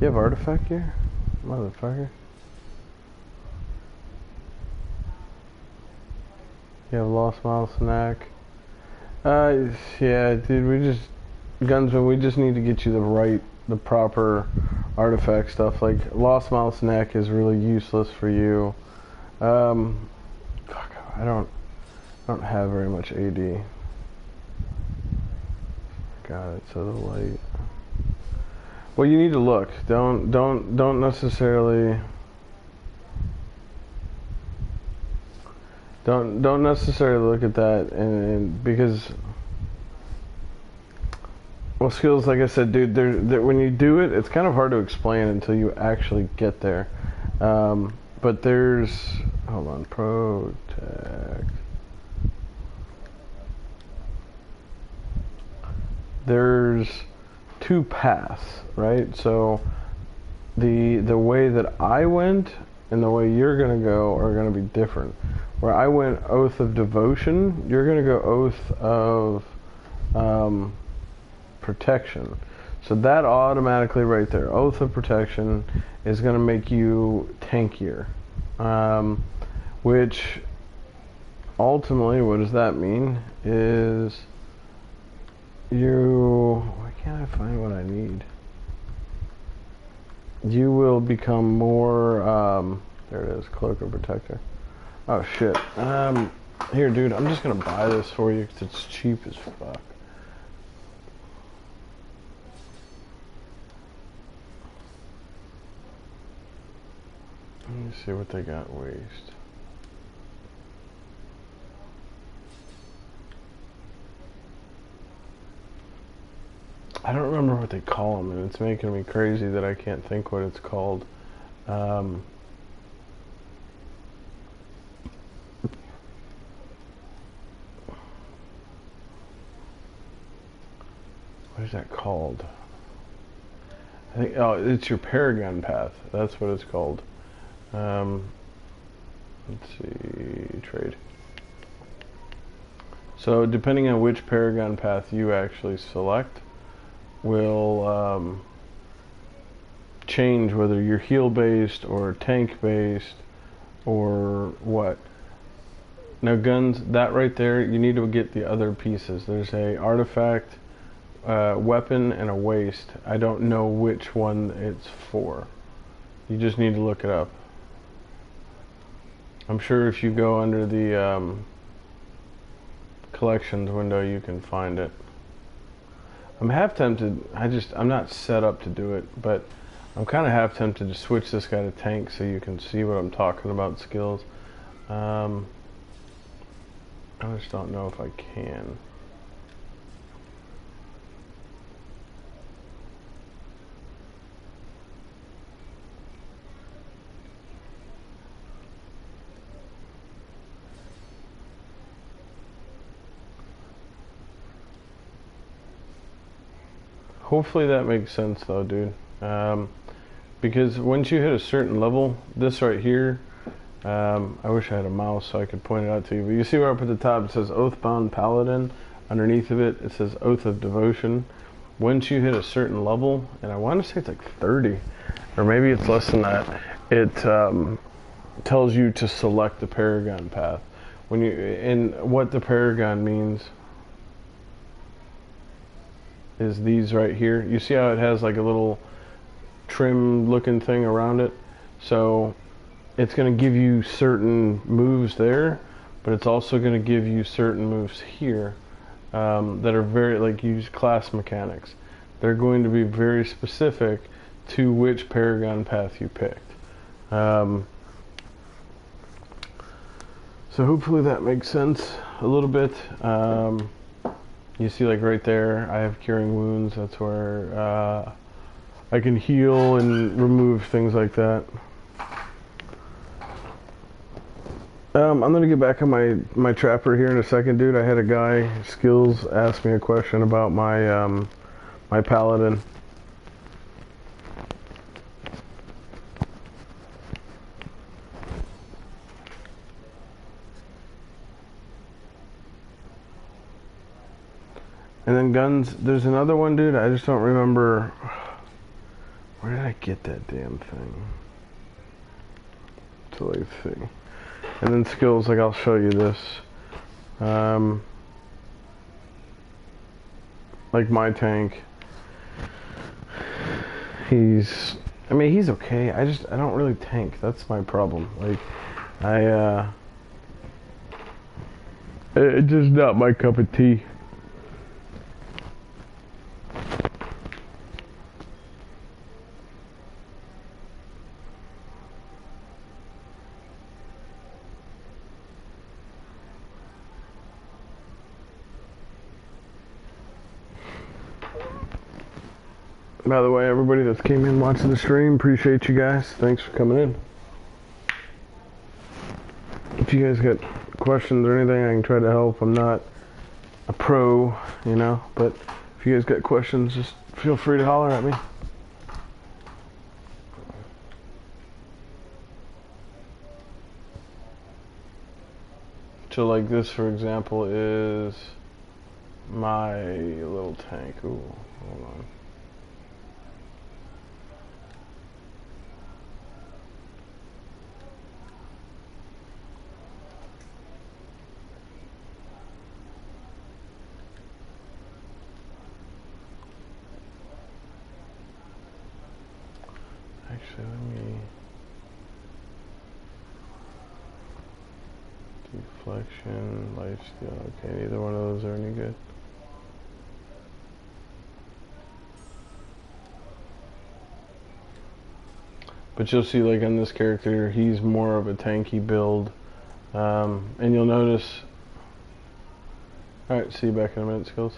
You have artifact here? Motherfucker. You have Lost Mile Snack. Yeah, dude, Gunsman, we just need to get you the proper artifact stuff. Like, Lost Mile Snack is really useless for you. Fuck, I don't have very much AD. Got it, so the light. Well, you need to look. Don't necessarily. Don't necessarily look at that, and because, well, skills, like I said, dude, when you do it, it's kind of hard to explain until you actually get there. But there's, hold on, protect. There's two paths, right? So the way that I went and the way you're gonna go are gonna be different. Where I went Oath of Devotion, you're gonna go Oath of Protection. So that automatically right there, Oath of Protection, is gonna make you tankier. Which ultimately, what does that mean? Is why can't I find what I need? You will become more, there it is, Cloak of Protector. Oh shit. Here, dude, I'm just gonna buy this for you because it's cheap as fuck. Let me see what they got waste. I don't remember what they call them, and it's making me crazy that I can't think what it's called. What is that called? I think, oh, it's your Paragon Path. That's what it's called. Let's see, trade. So depending on which Paragon Path you actually select, will change whether you're heal based or tank based or what. Now guns, that right there, you need to get the other pieces. There's a artifact, weapon, and a waist. I don't know which one it's for. You just need to look it up. I'm sure if you go under the collections window you can find it. I'm half tempted, I'm not set up to do it, but I'm kind of half tempted to switch this guy to tank so you can see what I'm talking about skills. I just don't know if I can. Hopefully that makes sense though, dude. Because once you hit a certain level, this right here, I wish I had a mouse so I could point it out to you, but you see where up at the top it says Oathbound Paladin. Underneath of it, it says Oath of Devotion. Once you hit a certain level, and I want to say it's like 30, or maybe it's less than that, it tells you to select the Paragon Path. When you, and what the Paragon means is these right here. You see how it has like a little trim looking thing around it? So it's going to give you certain moves there, but it's also going to give you certain moves here that are very, like, use class mechanics. They're going to be very specific to which Paragon Path you picked. So hopefully that makes sense a little bit. You see, like right there, I have Curing Wounds. That's where I can heal and remove things like that. I'm gonna get back on my trapper here in a second, dude. I had a guy, Skills, ask me a question about my my paladin. And then guns, there's another one, dude. I just don't remember. Where did I get that damn thing? So let's see. And then skills, like I'll show you this. Like my tank. He's okay. I don't really tank. That's my problem. Like, it's just not my cup of tea. By the way, everybody that's came in watching the stream, appreciate you guys. Thanks for coming in. If you guys got questions or anything, I can try to help. I'm not a pro, you know, but if you guys got questions, just feel free to holler at me. So like this, for example, is my little tank. Ooh, hold on. Actually, let me... Deflection, lifesteal. Okay, neither one of those are any good. But you'll see, like on this character, he's more of a tanky build. And you'll notice... Alright, see you back in a minute, Skills.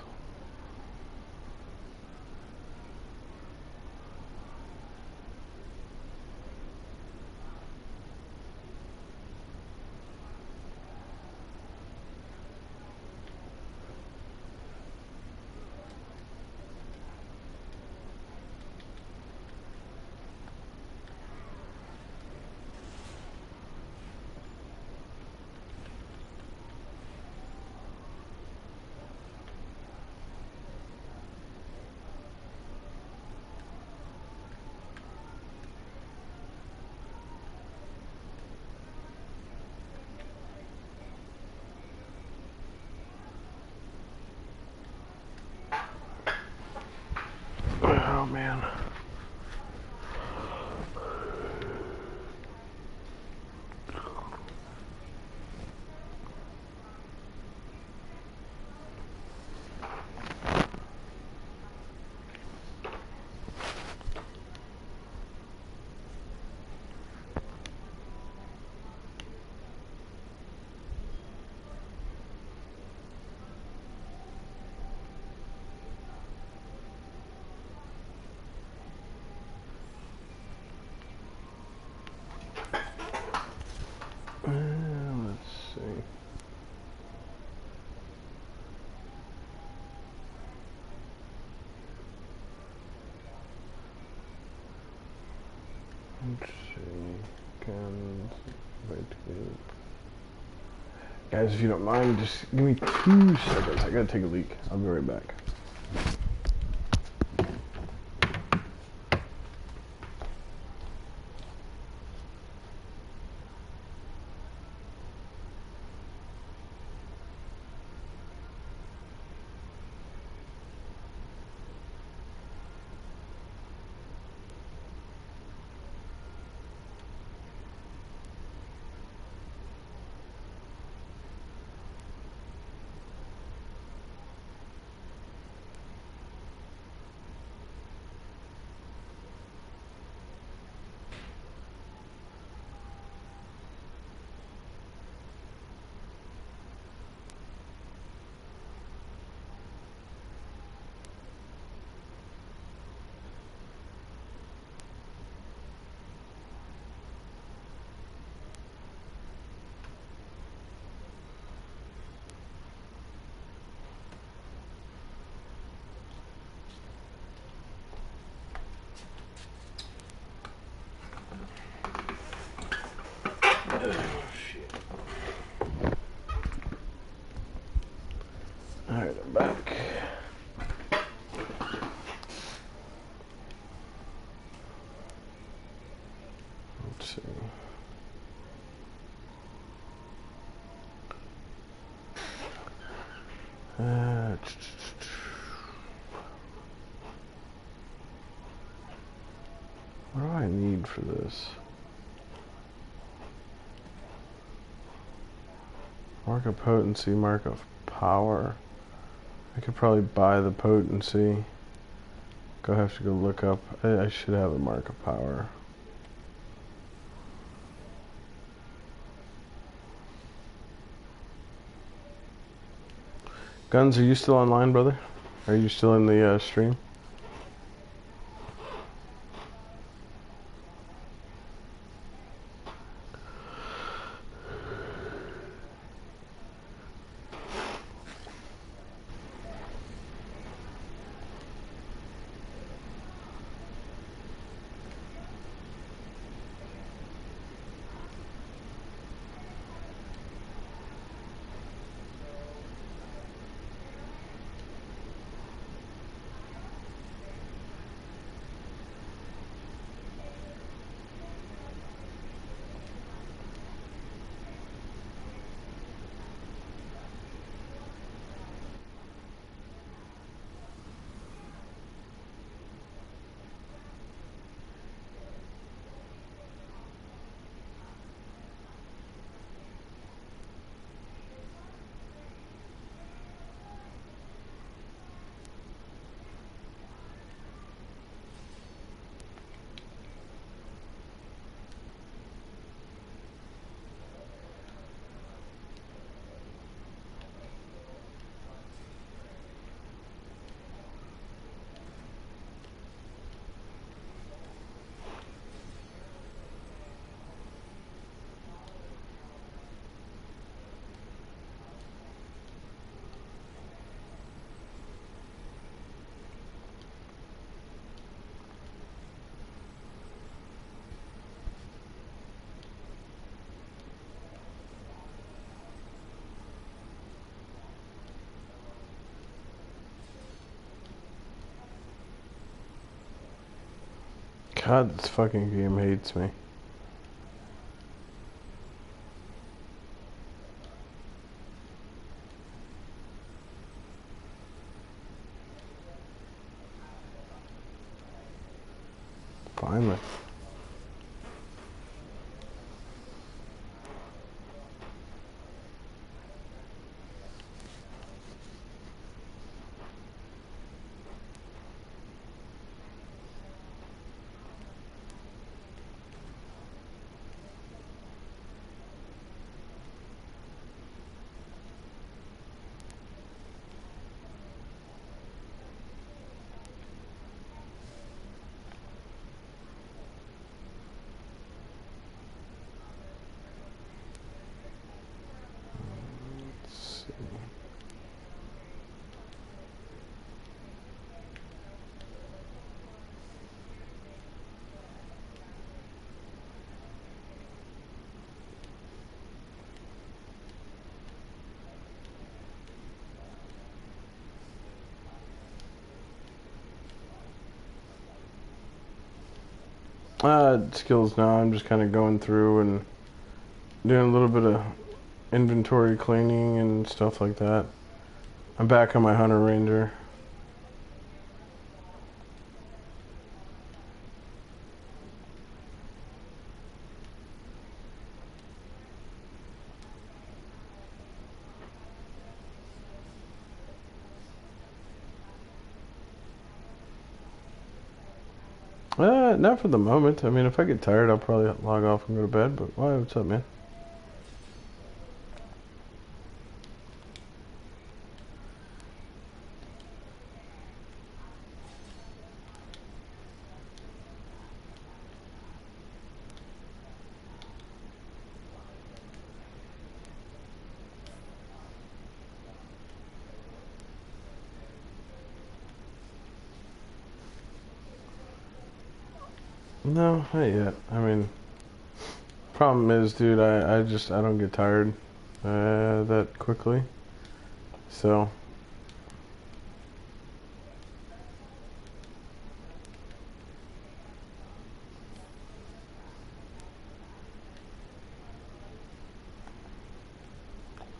second. Wait, guys, if you don't mind, just give me 2 seconds. I gotta take a leak. I'll be right back. Alright, I'm back. Let's see. What do I need for this? Mark of potency, mark of power. I could probably buy the potency. Have to go look up. I should have a mark of power. Guns, are you still online, brother? Are you still in the stream? God, this fucking game hates me. Finally. Skills now. I'm just kind of going through and doing a little bit of inventory cleaning and stuff like that. I'm back on my Hunter Ranger. Not for the moment. I mean, if I get tired, I'll probably log off and go to bed. But why? What's up, man? No, not yet. I mean, problem is, dude, I don't get tired that quickly. So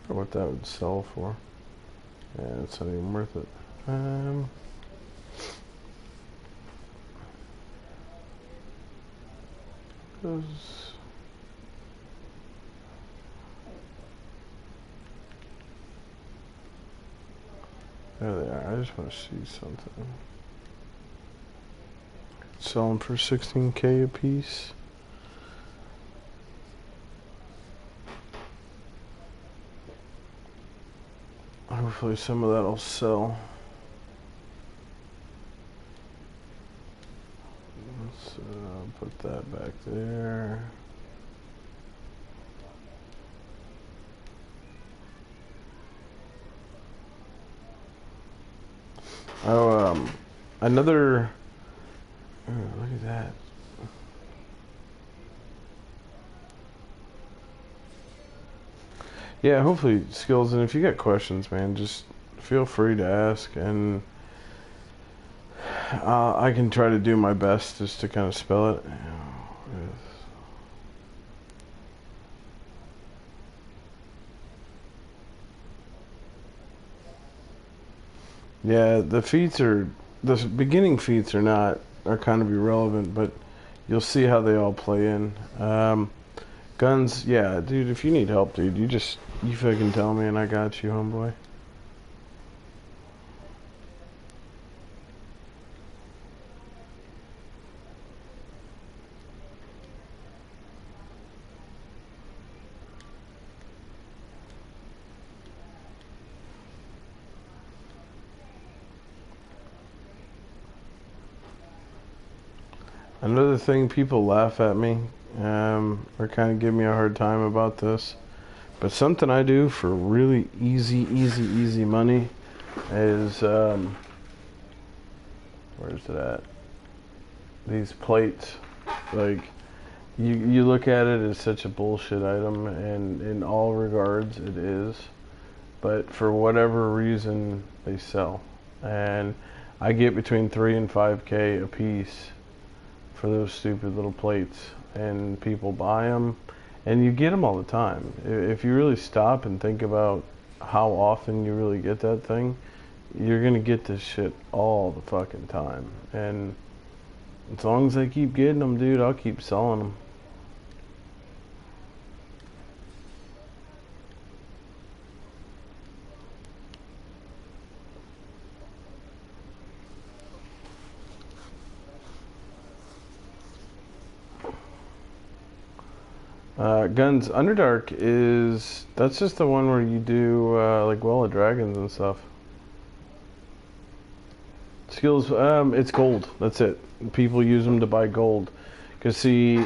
for what that would sell for. Yeah, it's not even worth it. There they are. I just want to see something. Sell them for 16K a piece. Hopefully some of that will sell. Let's put that back there. Oh, another. Oh, look at that. Yeah, hopefully skills, and if you got questions, man, just feel free to ask, and I can try to do my best just to kind of spell it. Yeah, the beginning feats are kind of irrelevant, but you'll see how they all play in. Guns, yeah, dude, if you need help, dude, you fucking tell me and I got you, homeboy. Another thing, people laugh at me, or kind of give me a hard time about this, but something I do for really easy money is, where's it at? These plates. Like, you look at it as such a bullshit item, and in all regards it is, but for whatever reason they sell, and I get between 3 and 5K a piece for those stupid little plates, and people buy them, and you get them all the time. If you really stop and think about how often you really get that thing, you're gonna get this shit all the fucking time, and as long as I keep getting them, dude, I'll keep selling them. Guns, Underdark that's just the one where you do like Well of Dragons and stuff. Skills, it's gold, that's it. People use them to buy gold. Because see,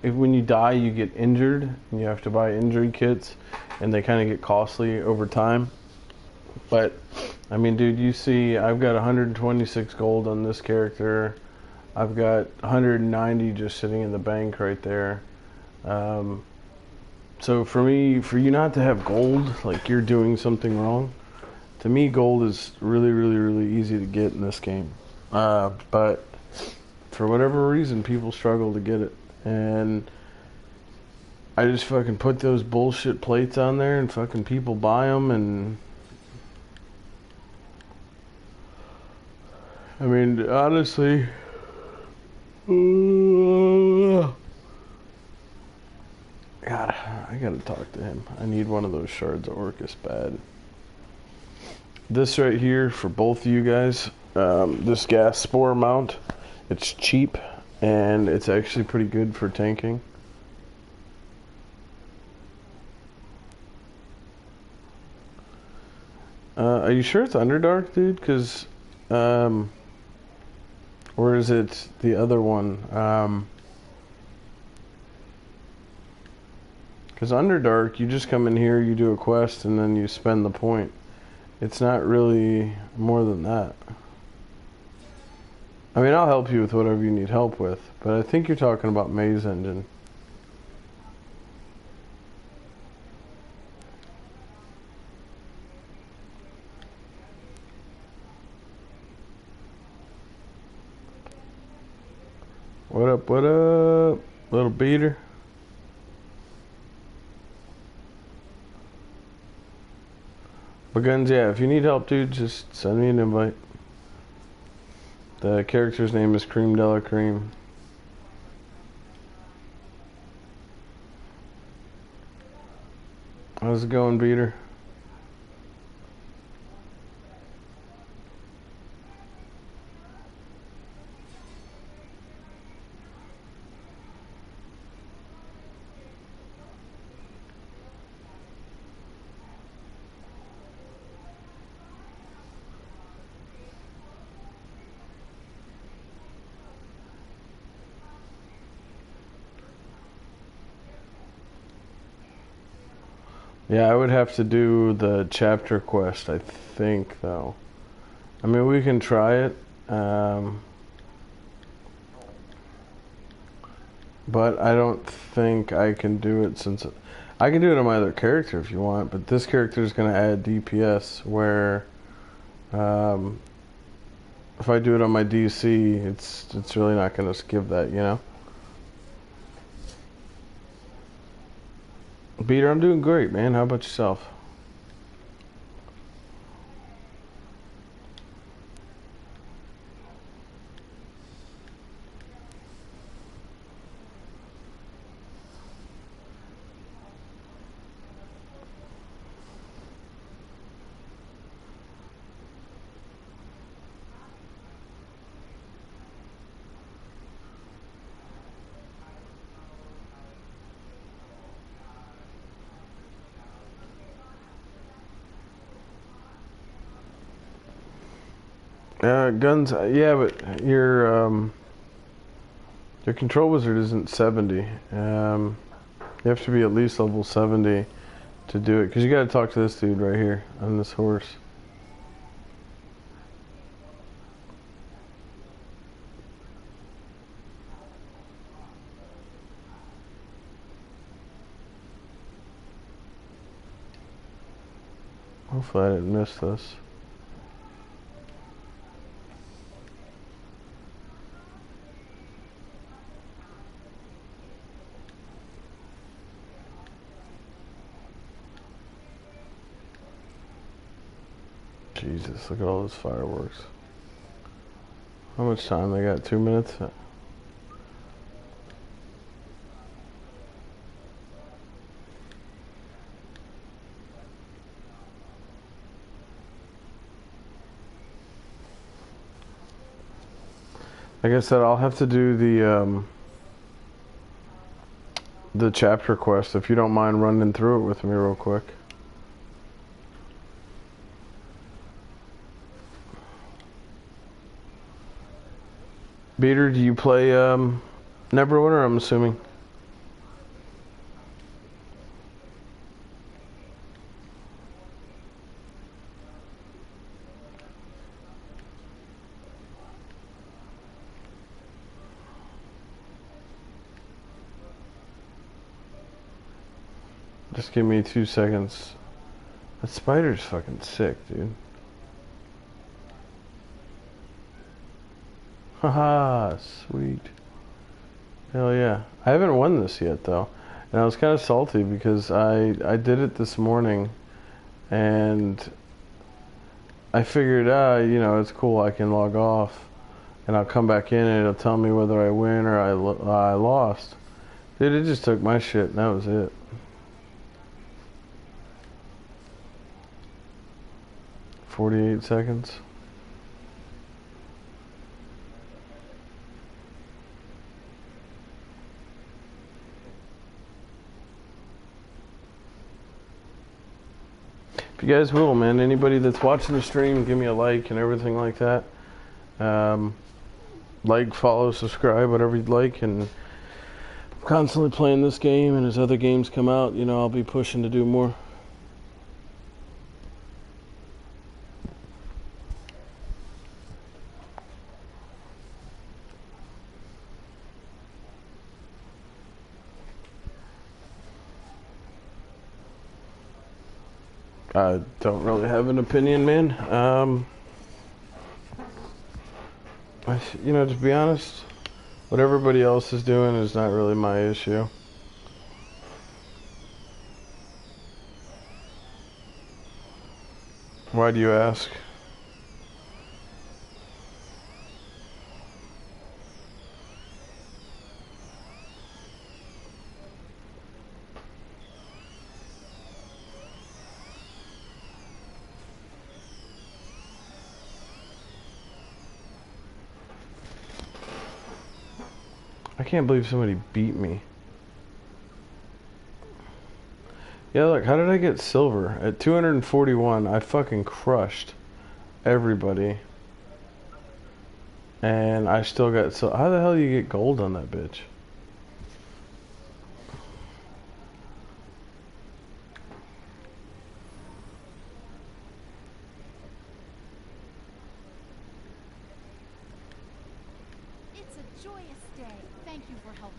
when you die you get injured, and you have to buy injury kits, and they kind of get costly over time. But, I mean, dude, you see, I've got 126 gold on this character. I've got 190 just sitting in the bank right there. So for you not to have gold, like you're doing something wrong. To me, gold is really easy to get in this game. But for whatever reason, people struggle to get it. And I just fucking put those bullshit plates on there and fucking people buy them. And I mean, honestly, God, I gotta talk to him. I need one of those shards of Orcus bad. This right here for both of you guys, this gas spore mount, it's cheap and it's actually pretty good for tanking. Are you sure it's Underdark, dude? Because, or is it the other one? Because Underdark, you just come in here, you do a quest, and then you spend the point. It's not really more than that. I mean, I'll help you with whatever you need help with, but I think you're talking about Maze Engine. What up, little beater? But guns, yeah, if you need help, dude, just send me an invite. The character's name is Cream de la Cream. How's it going, beater? Yeah, I would have to do the chapter quest, I think, though. I mean, we can try it. But I don't think I can do it since... I can do it on my other character if you want, but this character is going to add DPS where... if I do it on my DC, it's really not going to give that, you know? Peter, I'm doing great, man. How about yourself? Guns, yeah, but your control wizard isn't 70. You have to be at least level 70 to do it, because you got to talk to this dude right here on this horse. Hopefully I didn't miss this. Jesus, look at all those fireworks. How much time they got? 2 minutes? Like I said, I'll have to do the chapter quest if you don't mind running through it with me real quick. Beater, do you play Neverwinter, I'm assuming? Just give me 2 seconds. That spider's fucking sick, dude. Haha, sweet. Hell yeah. I haven't won this yet though. And I was kind of salty because I did it this morning and I figured, you know, it's cool, I can log off and I'll come back in and it'll tell me whether I win or I lost. Dude, it just took my shit and that was it. "48 seconds. If you guys will, man, anybody that's watching the stream, give me a like and everything like that. Like, follow, subscribe, whatever you'd like. And I'm constantly playing this game, and as other games come out, you know, I'll be pushing to do more. I don't really have an opinion, man. You know, to be honest, what everybody else is doing is not really my issue. Why do you ask? I can't believe somebody beat me. Yeah, look, how did I get silver? At 241, I fucking crushed everybody. And I still got silver. How the hell do you get gold on that bitch? It's a joyous day. Thank you for helping.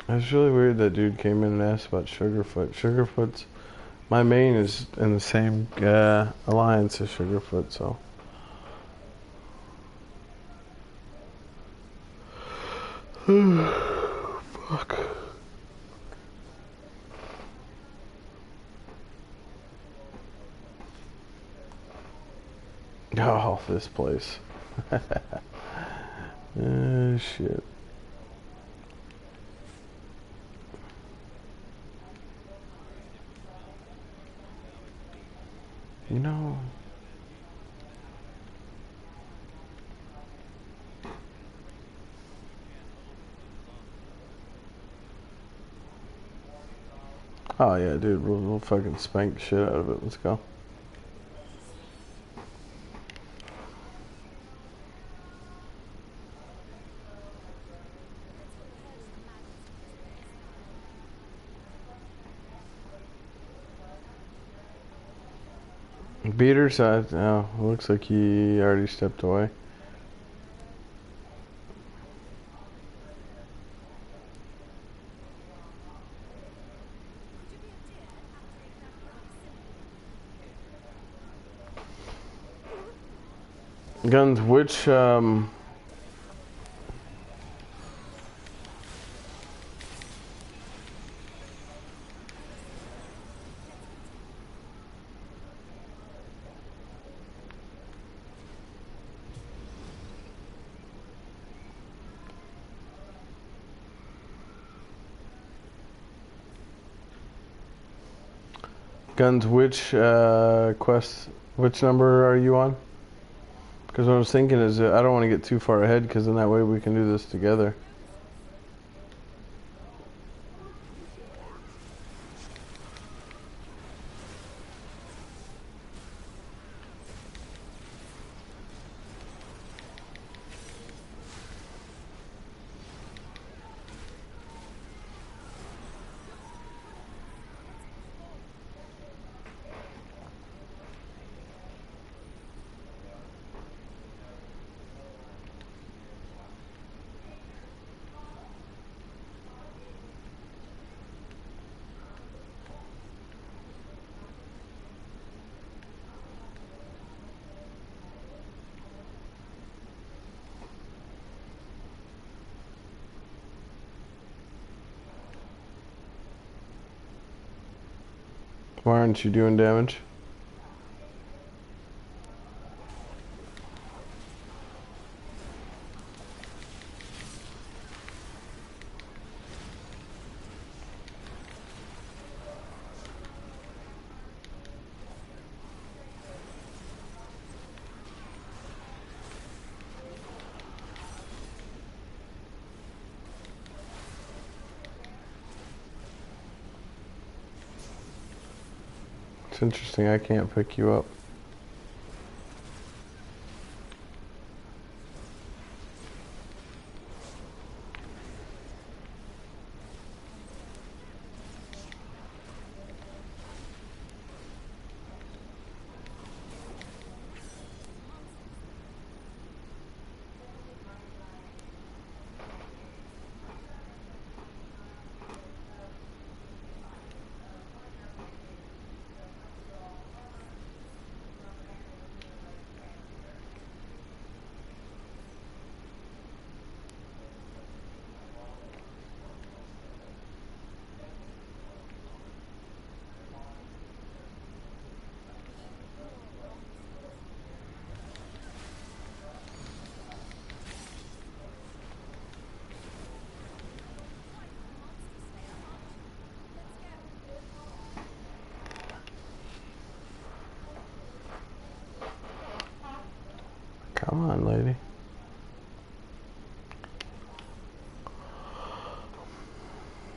It's really weird that dude came in and asked about Sugarfoot. Sugarfoot's my main is in the same alliance as Sugarfoot, so. Fuck. Oh, this place. Shit. You know, oh yeah, dude, we'll fucking spank the shit out of it. Let's go. Beater side. Oh, looks like he already stepped away. Guns, which Guns, which quest, which number are you on? Because what I was thinking is I don't want to get too far ahead, because then that way we can do this together. Why aren't you doing damage? It's interesting, I can't pick you up. Come on, lady.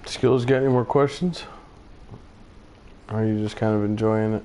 Skills, got any more questions? Or are you just kind of enjoying it?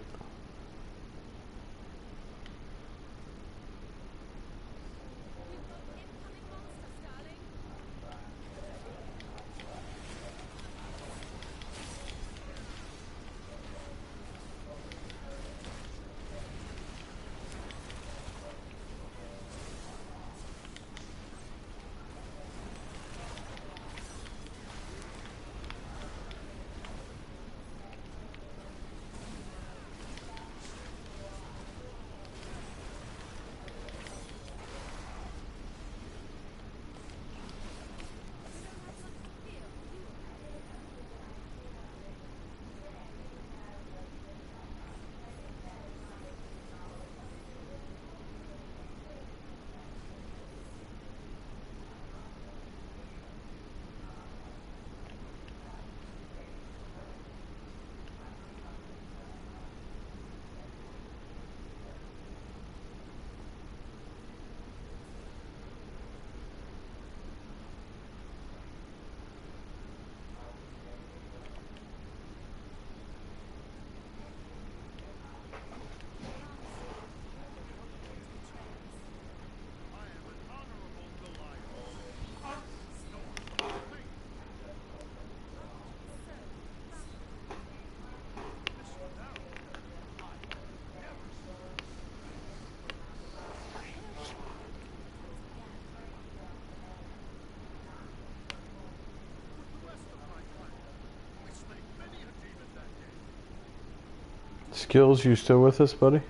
Skills, you still with us, buddy?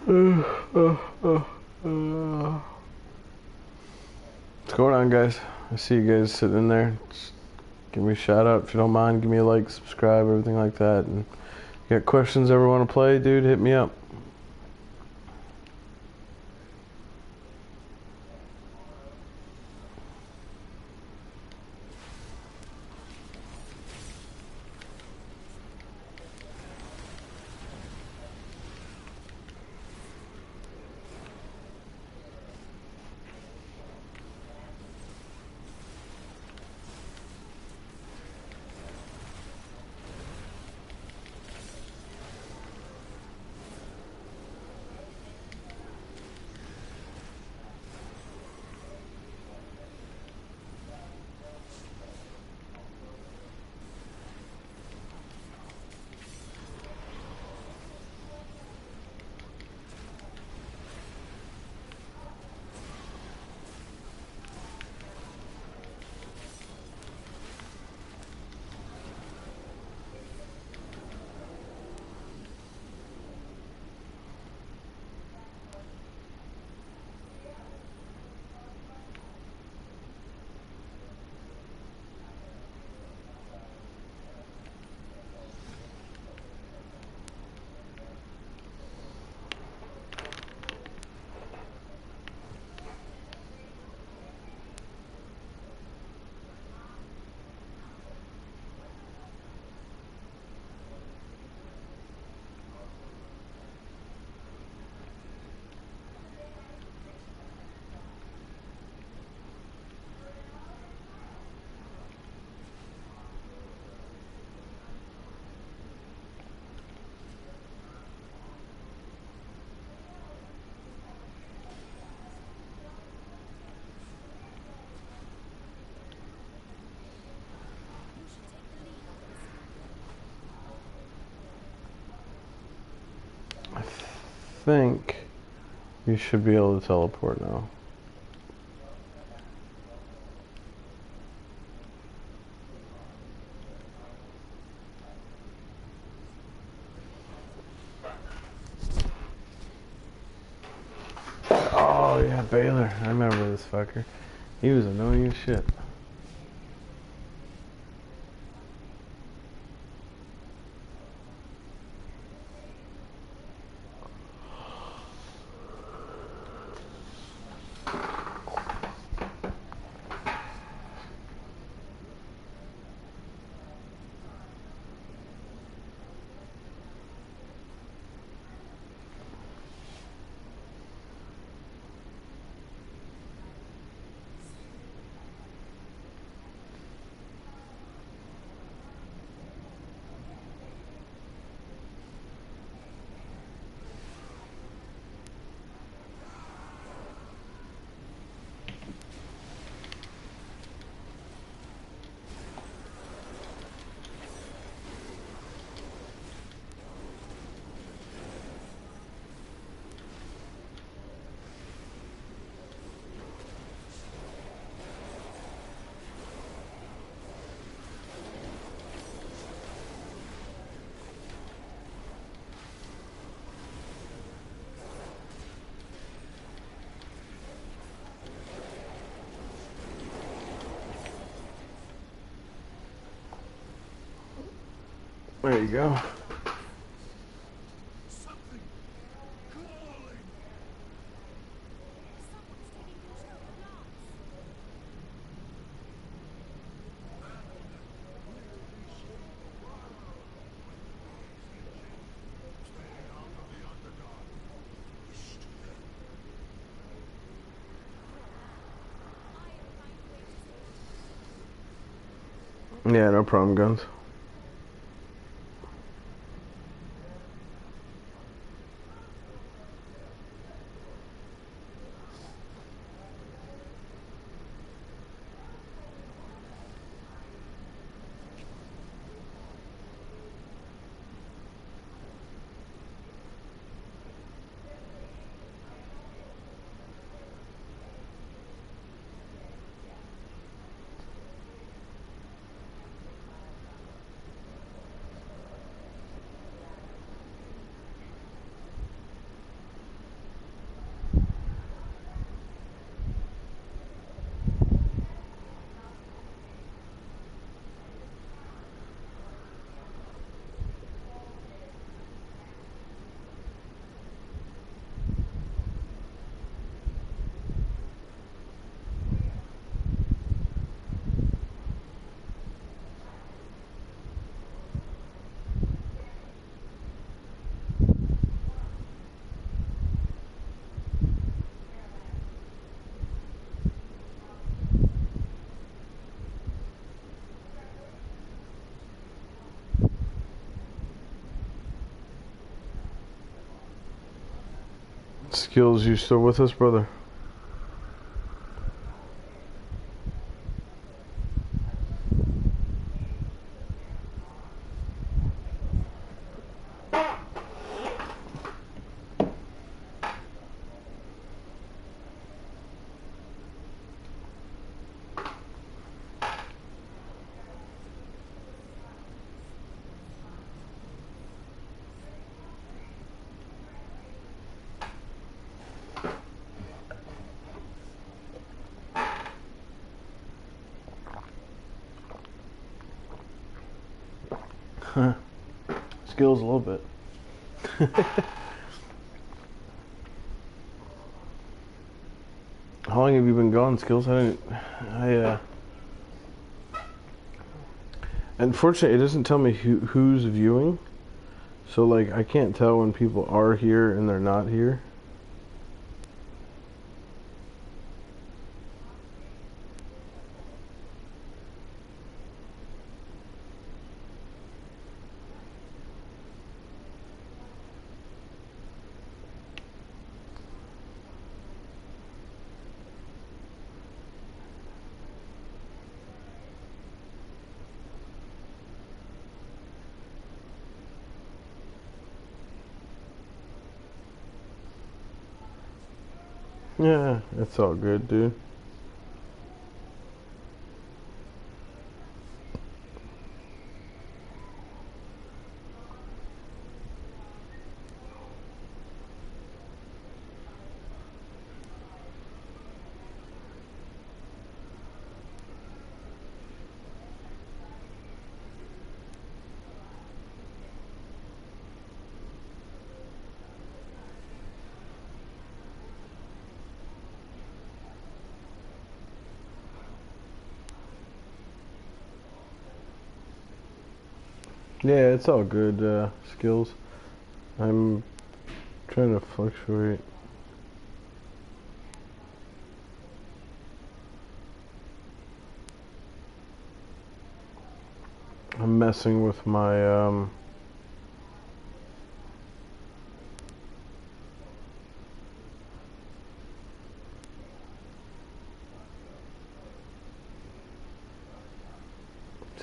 What's going on, guys? I see you guys sitting in there. Just give me a shout out if you don't mind. Give me a like, subscribe, everything like that. And if you got questions ever want to play, dude, hit me up. I think you should be able to teleport now. Oh yeah, Baylor. I remember this fucker. He was annoying as shit. There you go. Something calling. Someone's taking control of Lance. Yeah, no problem, guns. Skills, you still with us, brother? Skills a little bit. How long have you been gone, Skills? Unfortunately, it doesn't tell me who's viewing. So, like, I can't tell when people are here and they're not here. Yeah, it's all good, dude. Yeah, it's all good, Skills. I'm trying to fluctuate. I'm messing with my,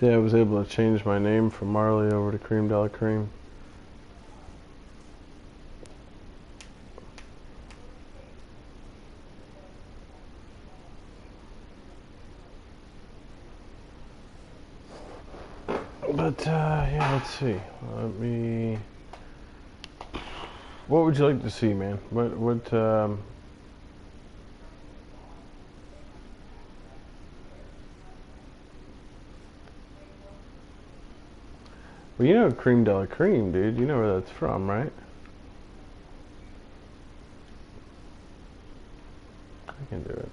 see, I was able to change my name from Marley over to Cream Dollar Cream. But, yeah, let's see. Let me... What would you like to see, man? What, well, you know Cream Dollar Cream, dude. You know where that's from, right? I can do it.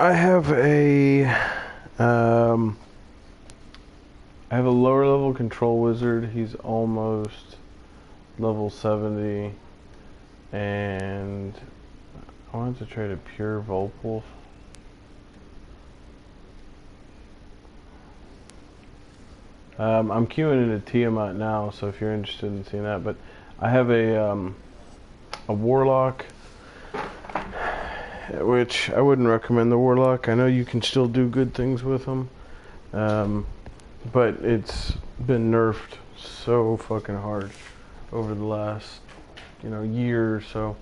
I have a lower level control wizard. He's almost level 70, and I wanted to trade a pure Volpwolf. I'm queuing into Tiamat now, so if you're interested in seeing that, but I have a warlock, which I wouldn't recommend the warlock. I know you can still do good things with him, but it's been nerfed so fucking hard over the last, year or so.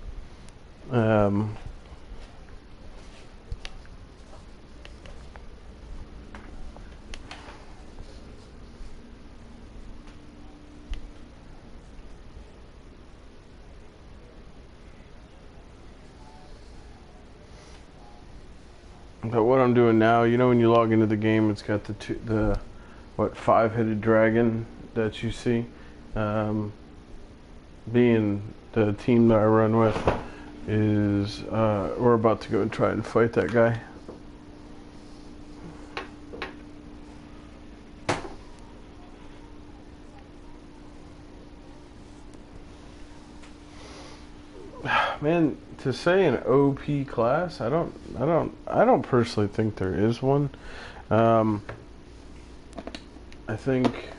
But what I'm doing now, when you log into the game, it's got the 5-headed dragon that you see. Being the team that I run with is, we're about to go and try and fight that guy. Man, to say an OP class, I don't personally think there is one. I think,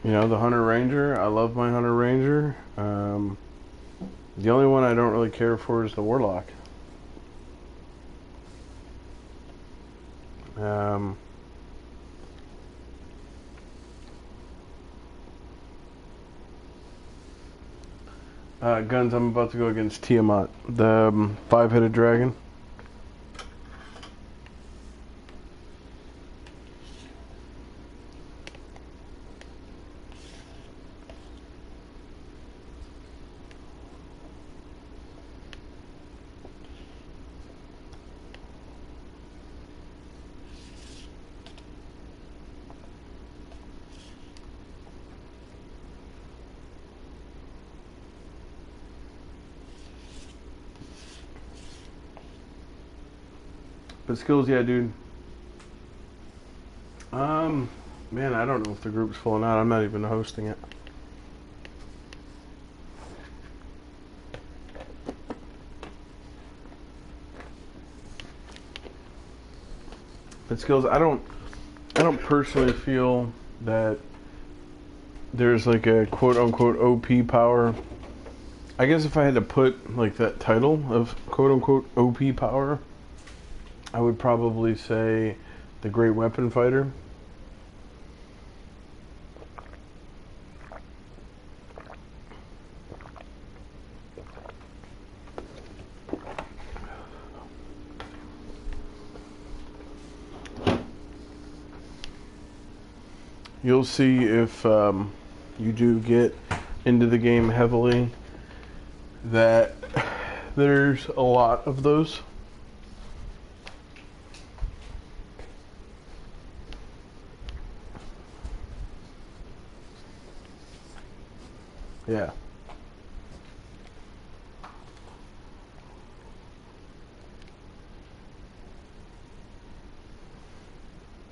you know, the Hunter Ranger. I love my Hunter Ranger. The only one I don't really care for is the Warlock. Guns, I'm about to go against Tiamat, the five-headed dragon. But skills, yeah, dude. Man, I don't know if the group's full or not. I'm not even hosting it. But skills, I don't personally feel that there's like a quote unquote OP power. I guess if I had to put like that title of quote unquote OP power, I would probably say the Great Weapon Fighter. You'll see if you do get into the game heavily that there's a lot of those. Yeah.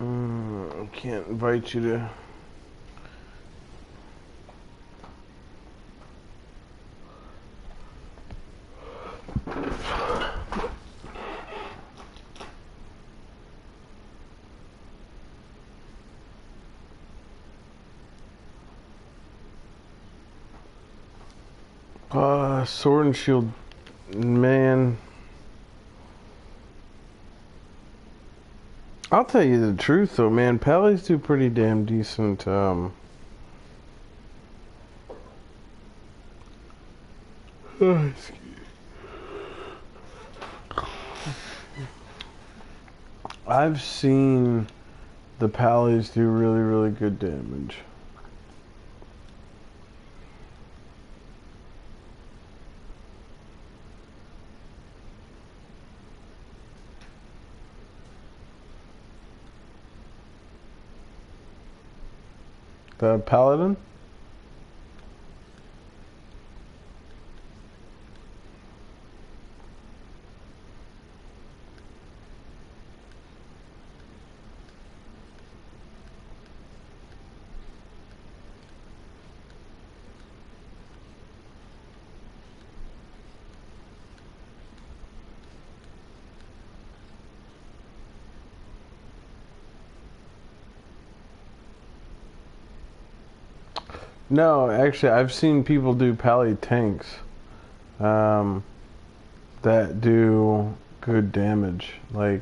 I can't invite you to. Sword and Shield, man. I'll tell you the truth though, man. Pallies do pretty damn decent. I've seen the Pallies do really, really good damage. The Paladin? No, actually, I've seen people do pally tanks that do good damage. Like,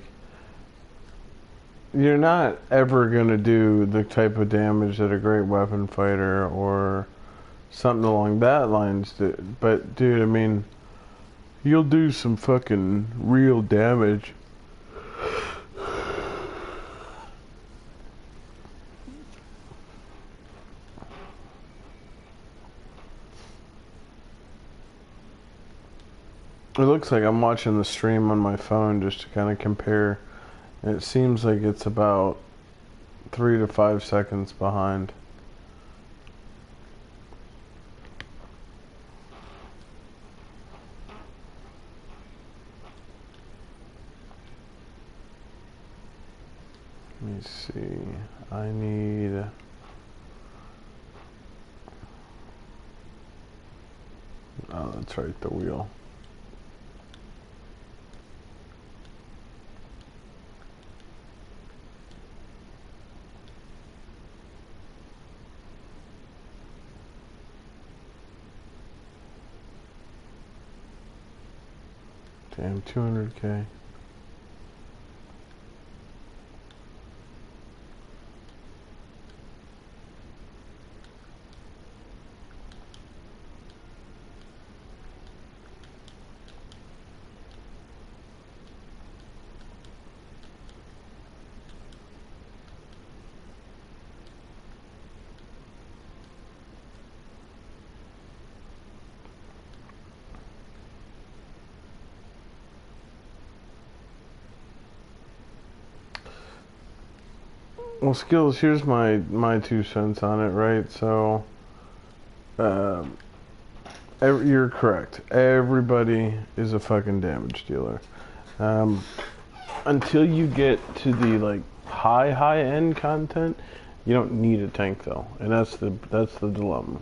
you're not ever going to do the type of damage that a Great Weapon Fighter or something along that lines did. But, dude, I mean, you'll do some fucking real damage. It looks like I'm watching the stream on my phone just to kind of compare. It seems like it's about 3 to 5 seconds behind. Let me see. I need... Oh, that's right, the wheel. Damn, 200k. Well, skills, here's my 2 cents on it, right? So, you're correct. Everybody is a fucking damage dealer. Until you get to the, like, high end content, you don't need a tank, though. And that's the dilemma.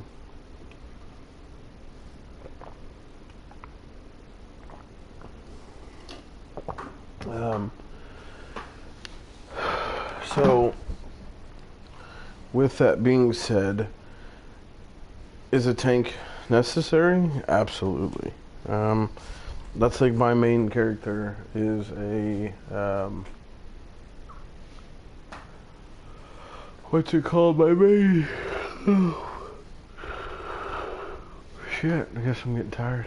So, with that being said, is a tank necessary? Absolutely. That's like my main character is a what's it called? My main shit. I guess I'm getting tired.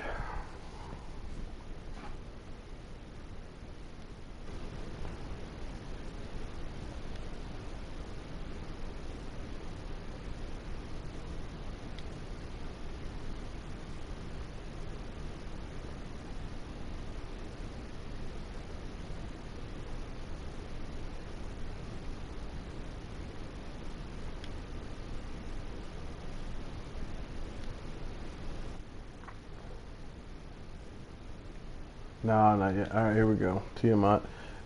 No, not yet. Alright, here we go. Tiamat.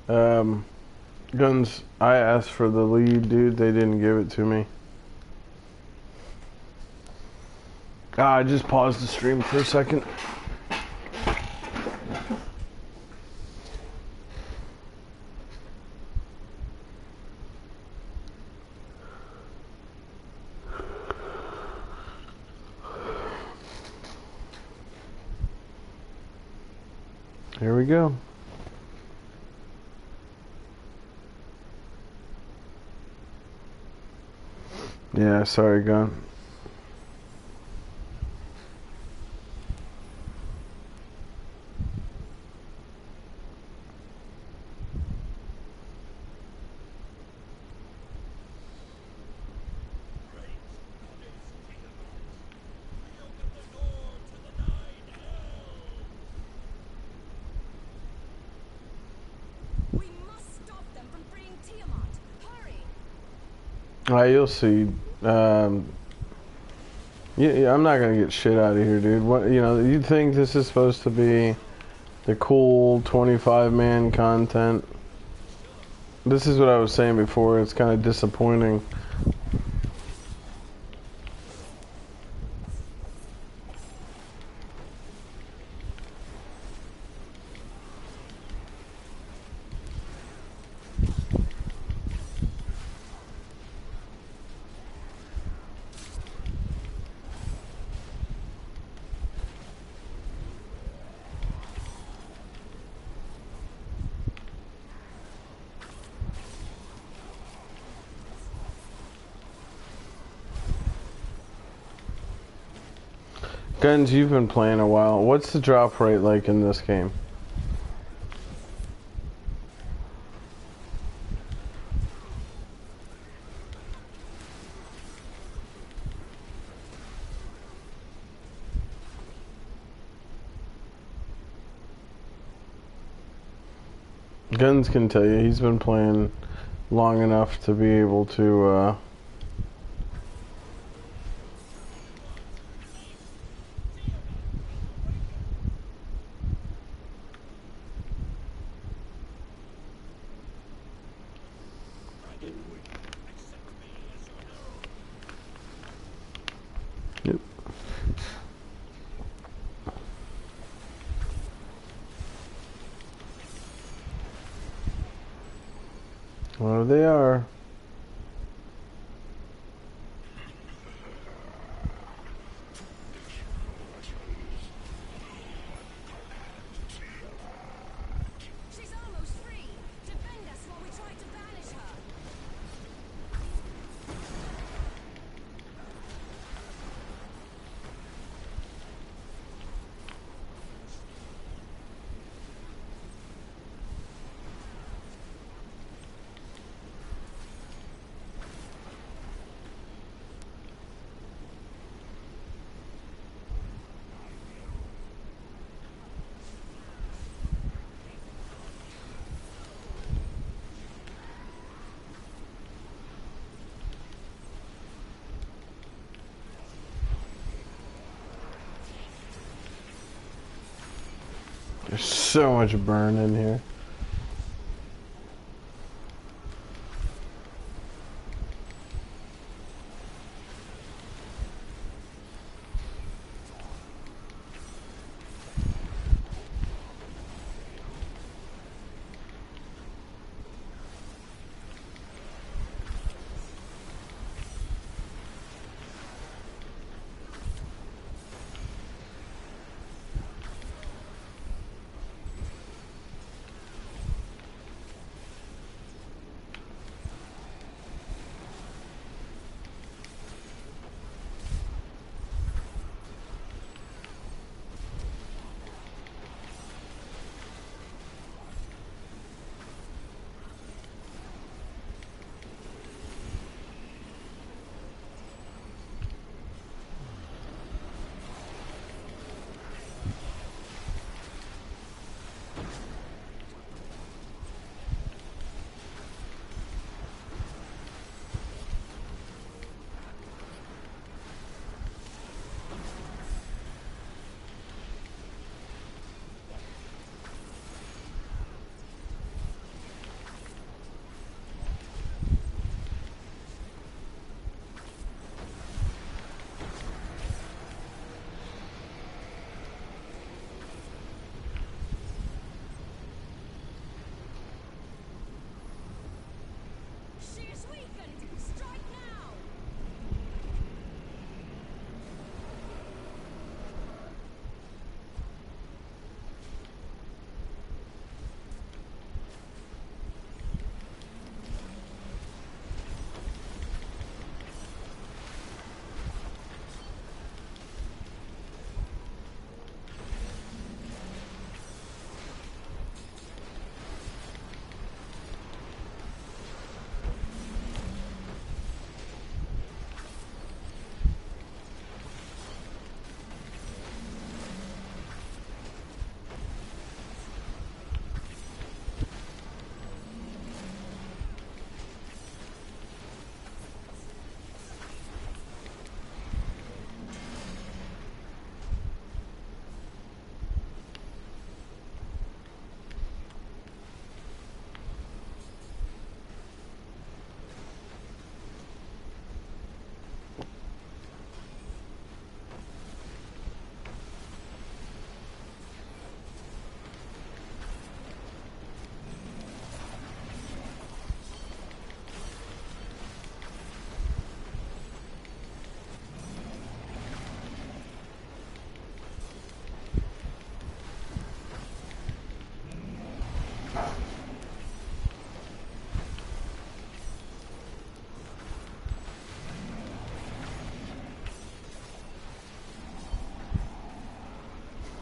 Guns, I asked for the lead, dude. They didn't give it to me. I just paused the stream for a second. Here we go. Yeah, sorry, Gun. You'll see. Yeah, I'm not gonna get shit out of here, dude. What, you know? You think this is supposed to be the cool 25-man content? This is what I was saying before. It's kind of disappointing. Guns, you've been playing a while. What's the drop rate like in this game? Guns can tell you. He's been playing long enough to be able to Yep. Well, they are. so much burn in here.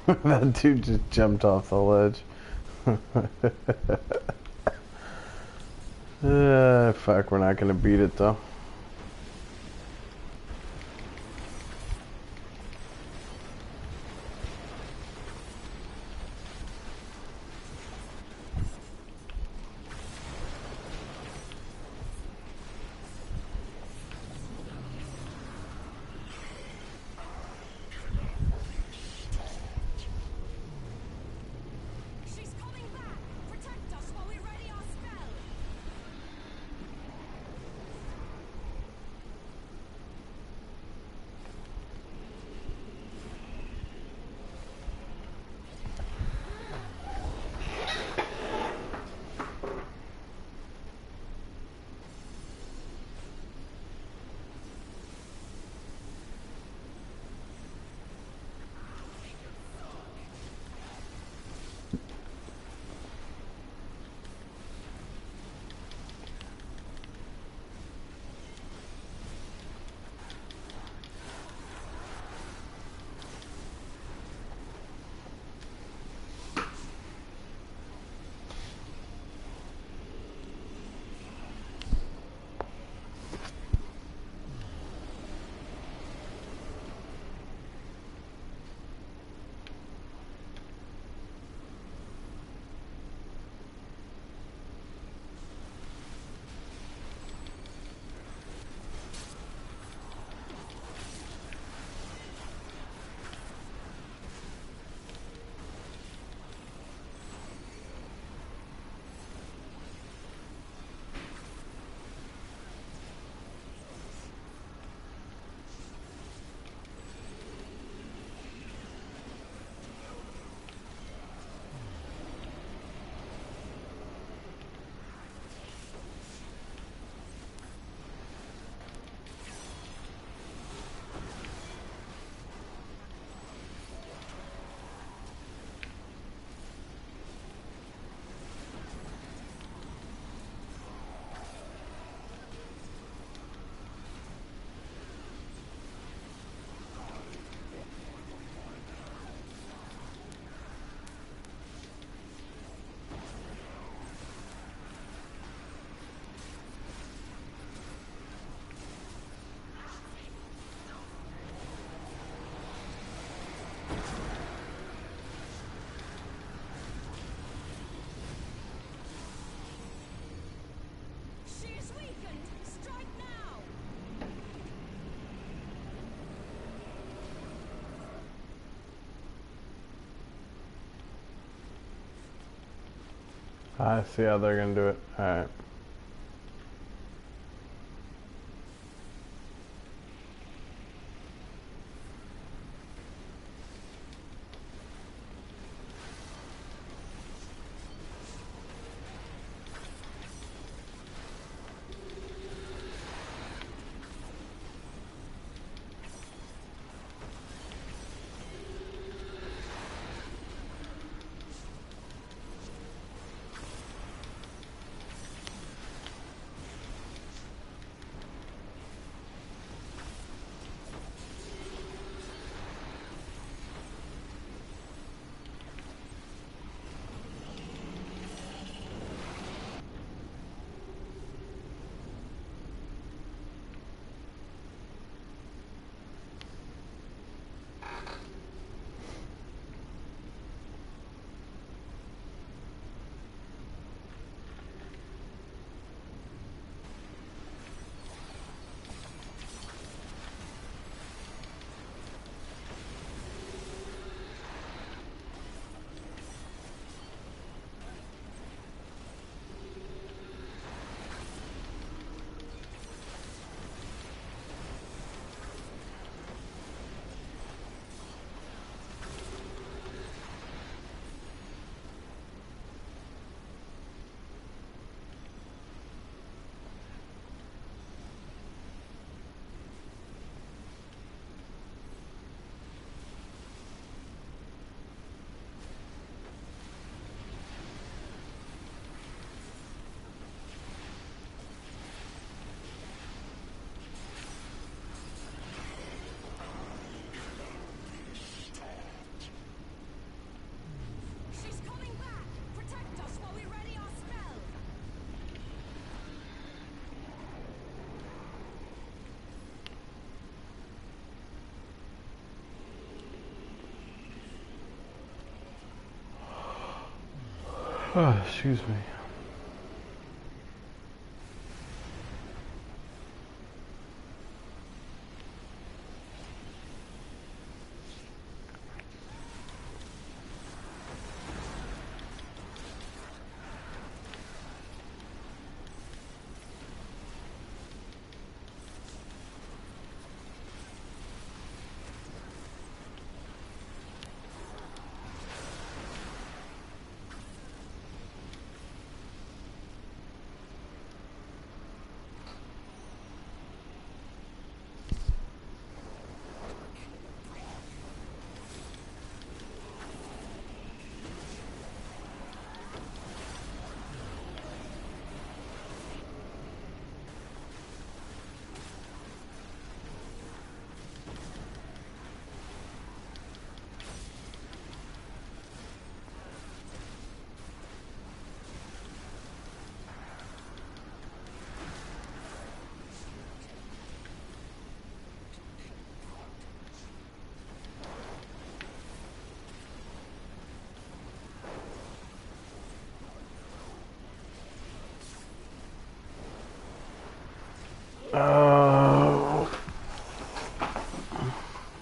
That dude just jumped off the ledge. Fuck, we're not gonna beat it though. I see how they're gonna do it. Alright. She's coming back! Protect us while we ready our spell! Oh, excuse me.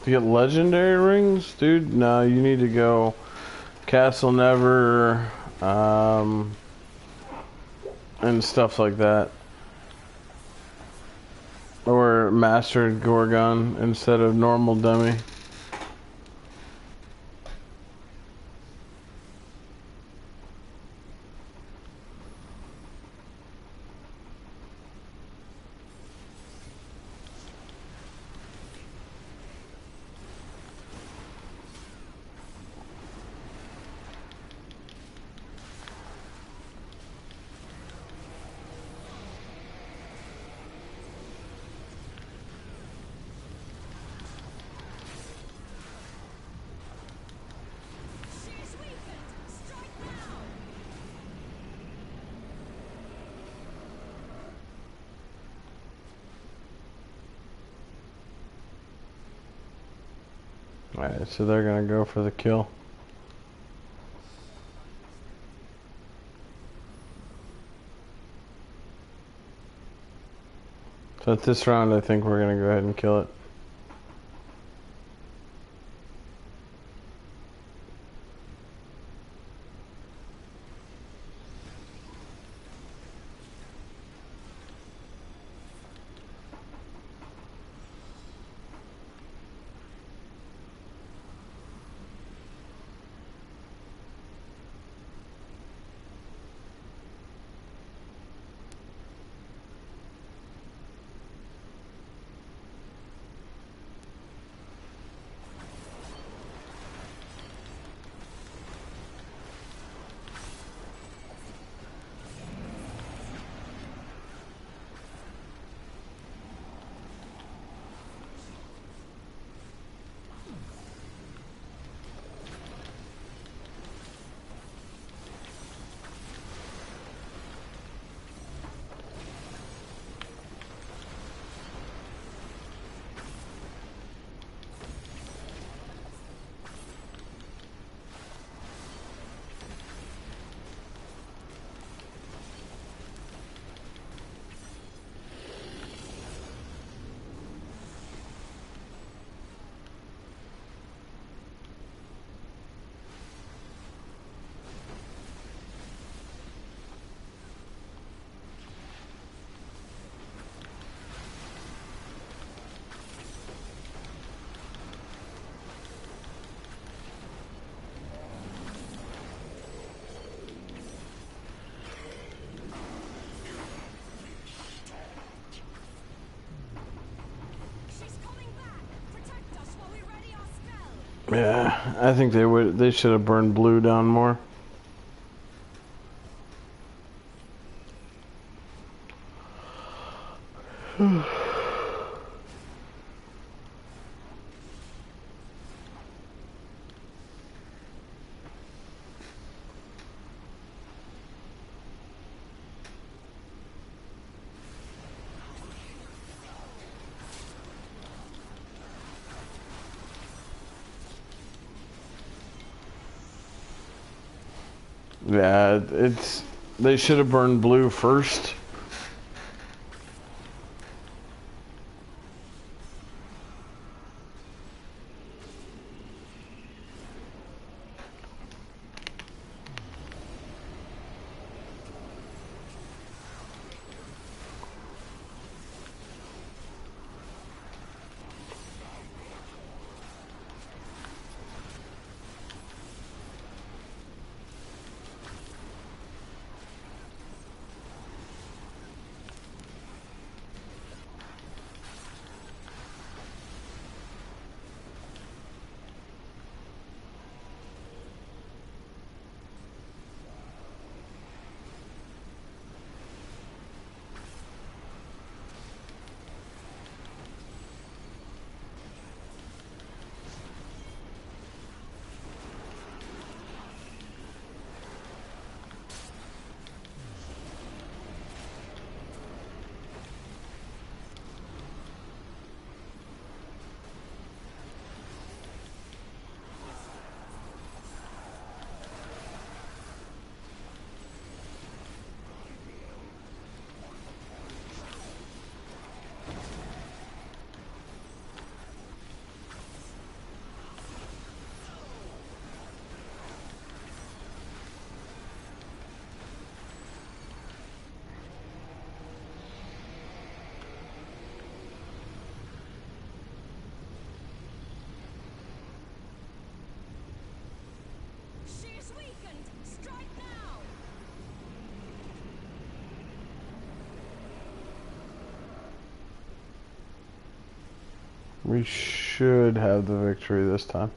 To get legendary rings, dude? No, you need to go Castle Never, and stuff like that. Or Mastered Gorgon instead of normal dummy. She's weakened! Strike now! Alright, so they're gonna go for the kill. So at this round, I think we're gonna go ahead and kill it. Yeah, I think they should have burned blue down more. Yeah, they should have burned blue first. She is weakened. Strike now. We should have the victory this time.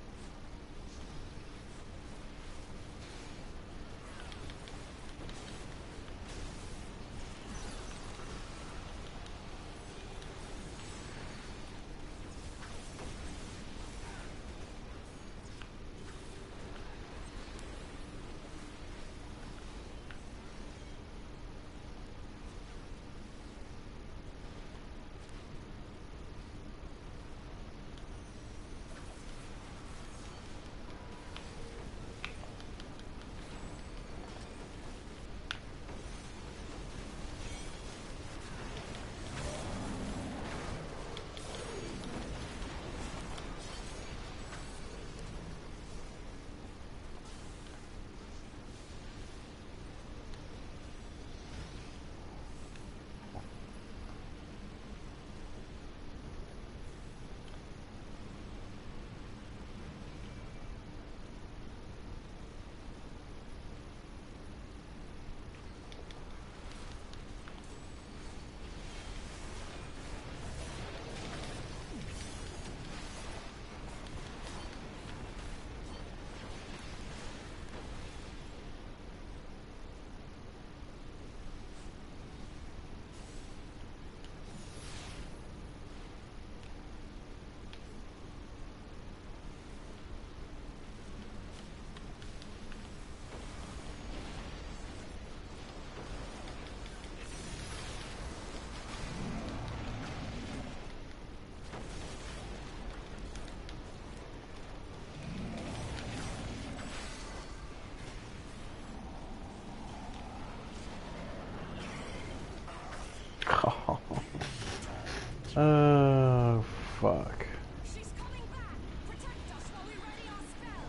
Oh, fuck. She's coming back. Protect us while we ready our spell.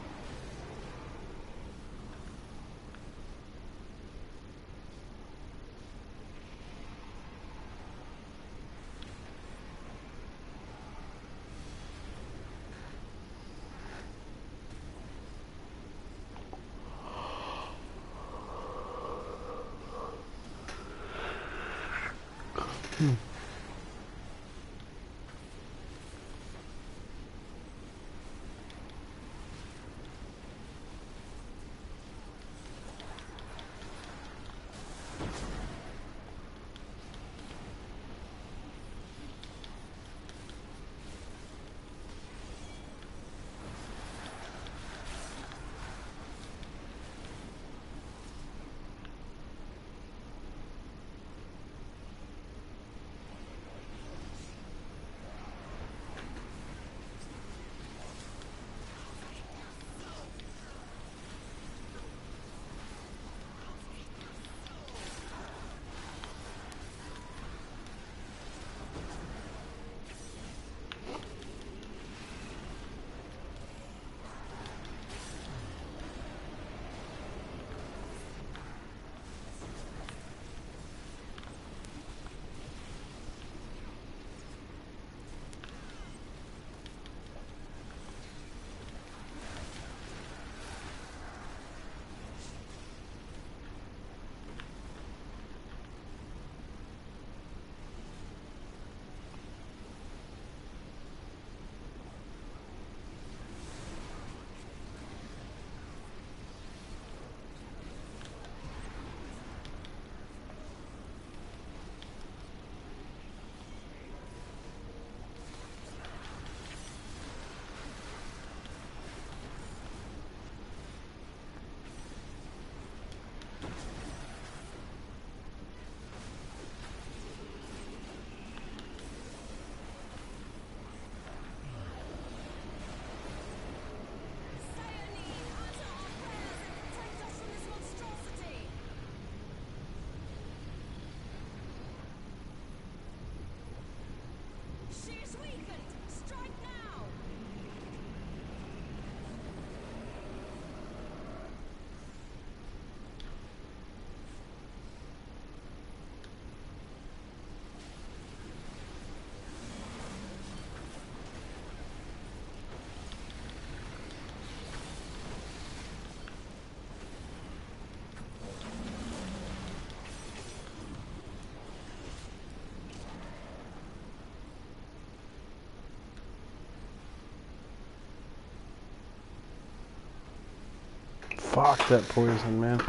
Fuck that poison, man.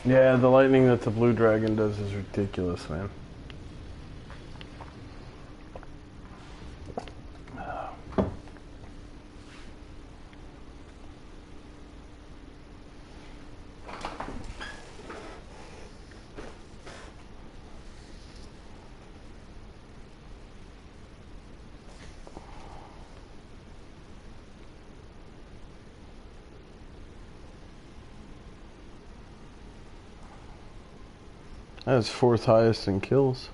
Yeah, the lightning that the blue dragon does is ridiculous, man. That's fourth highest in kills.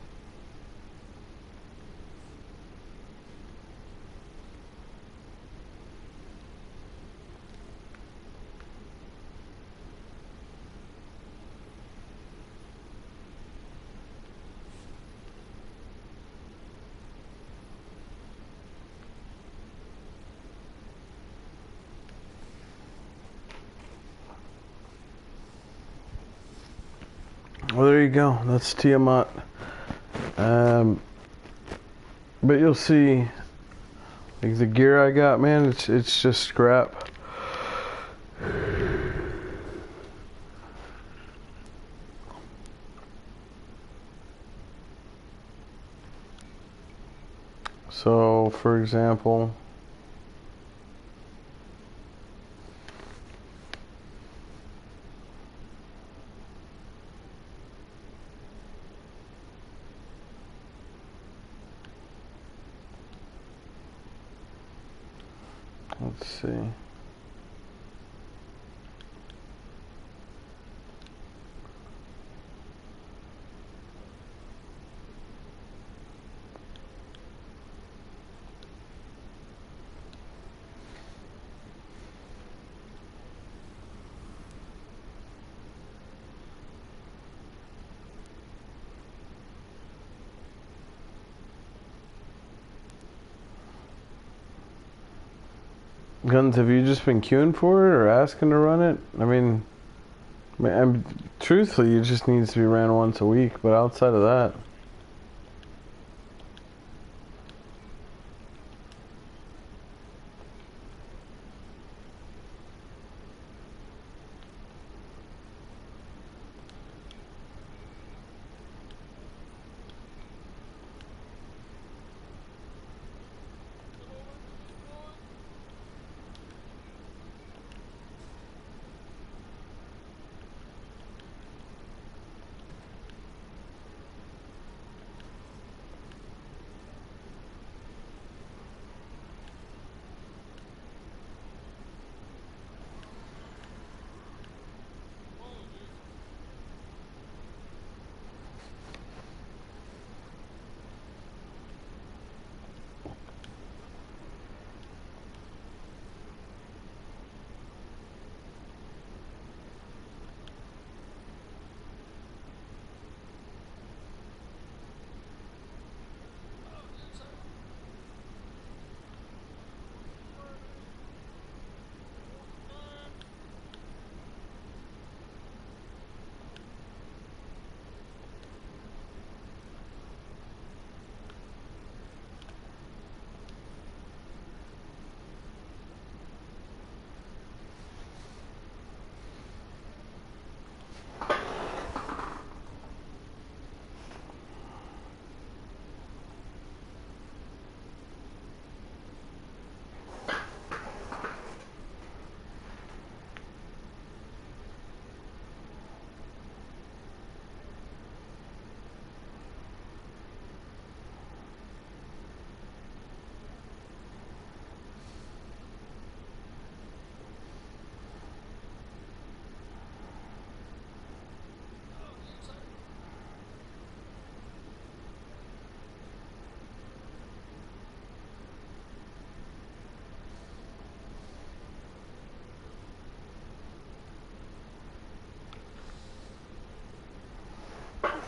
Well, there you go. That's Tiamat. But you'll see, like the gear I got, man. It's just scrap. So, for example, let's see. Guns, have you just been queuing for it or asking to run it? I mean, truthfully, it just needs to be ran once a week, but outside of that.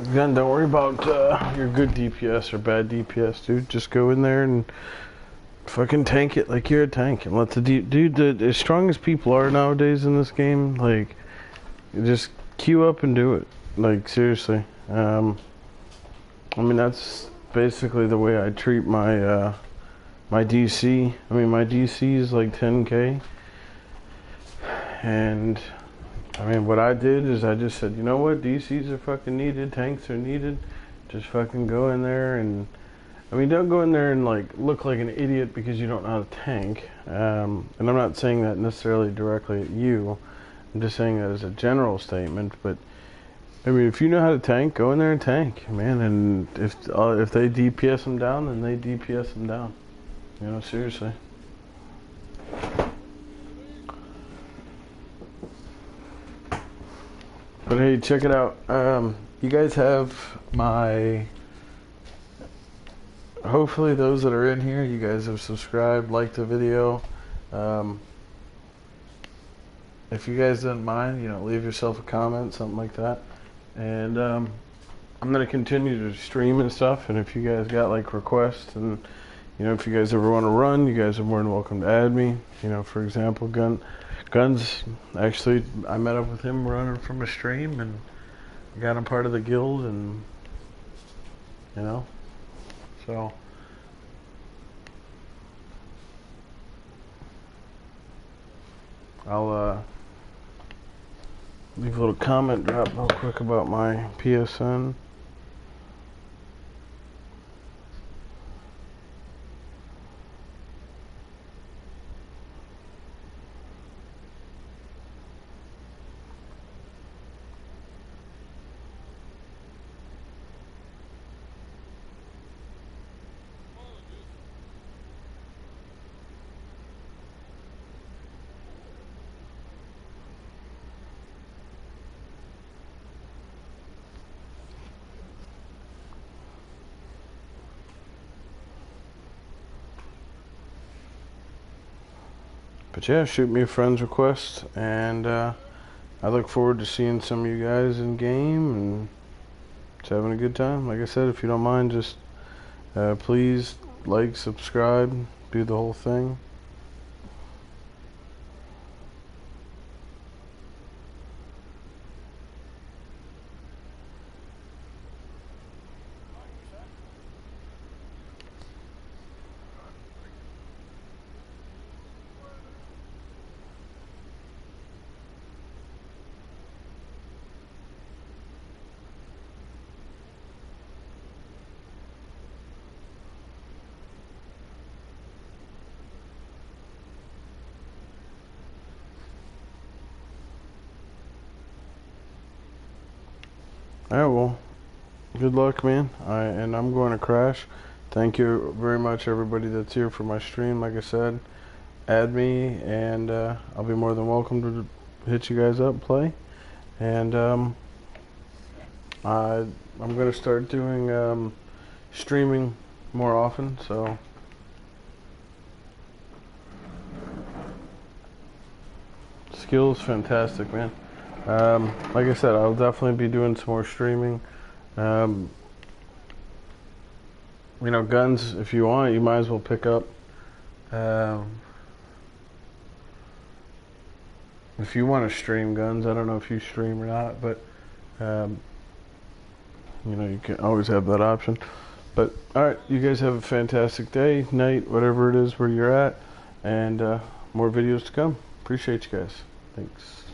Again, don't worry about your good DPS or bad DPS, dude. Just go in there and fucking tank it like you're a tank, and let the dude. As strong as people are nowadays in this game, like, just queue up and do it. Like, seriously. I mean, that's basically the way I treat my my DC. I mean, my DC is like 10k, and I mean, what I did is I just said, you know what, DCs are fucking needed, tanks are needed. Just fucking go in there and, I mean, don't go in there and like look like an idiot because you don't know how to tank. And I'm not saying that necessarily directly at you. I'm just saying that as a general statement. But I mean, if you know how to tank, go in there and tank, man. And if they DPS them down, then they DPS them down. You know, seriously. But hey, check it out. You guys have my... Hopefully those that are in here, you guys have subscribed, liked the video. If you guys don't mind, you know, leave yourself a comment, something like that. And I'm going to continue to stream and stuff. And if you guys got like requests, and you know, if you guys ever want to run, you guys are more than welcome to add me. You know, for example, Guns, actually, I met up with him running from a stream and got him part of the guild, and you know, so I'll leave a little comment drop real quick about my PSN. But yeah, shoot me a friend's request, and I look forward to seeing some of you guys in game and just having a good time. Like I said, if you don't mind, just please like, subscribe, do the whole thing. Alright, well, good luck, man. And I'm going to crash. Thank you very much, everybody that's here for my stream. Like I said, add me, and I'll be more than welcome to hit you guys up, play. And I'm going to start doing streaming more often, so... Skills, fantastic, man. Like I said, I'll definitely be doing some more streaming. You know, Guns, if you want, you might as well pick up. If you want to stream, Guns, I don't know if you stream or not, but you know, you can always have that option. But alright, you guys have a fantastic day, night, whatever it is where you're at, and more videos to come. Appreciate you guys. Thanks.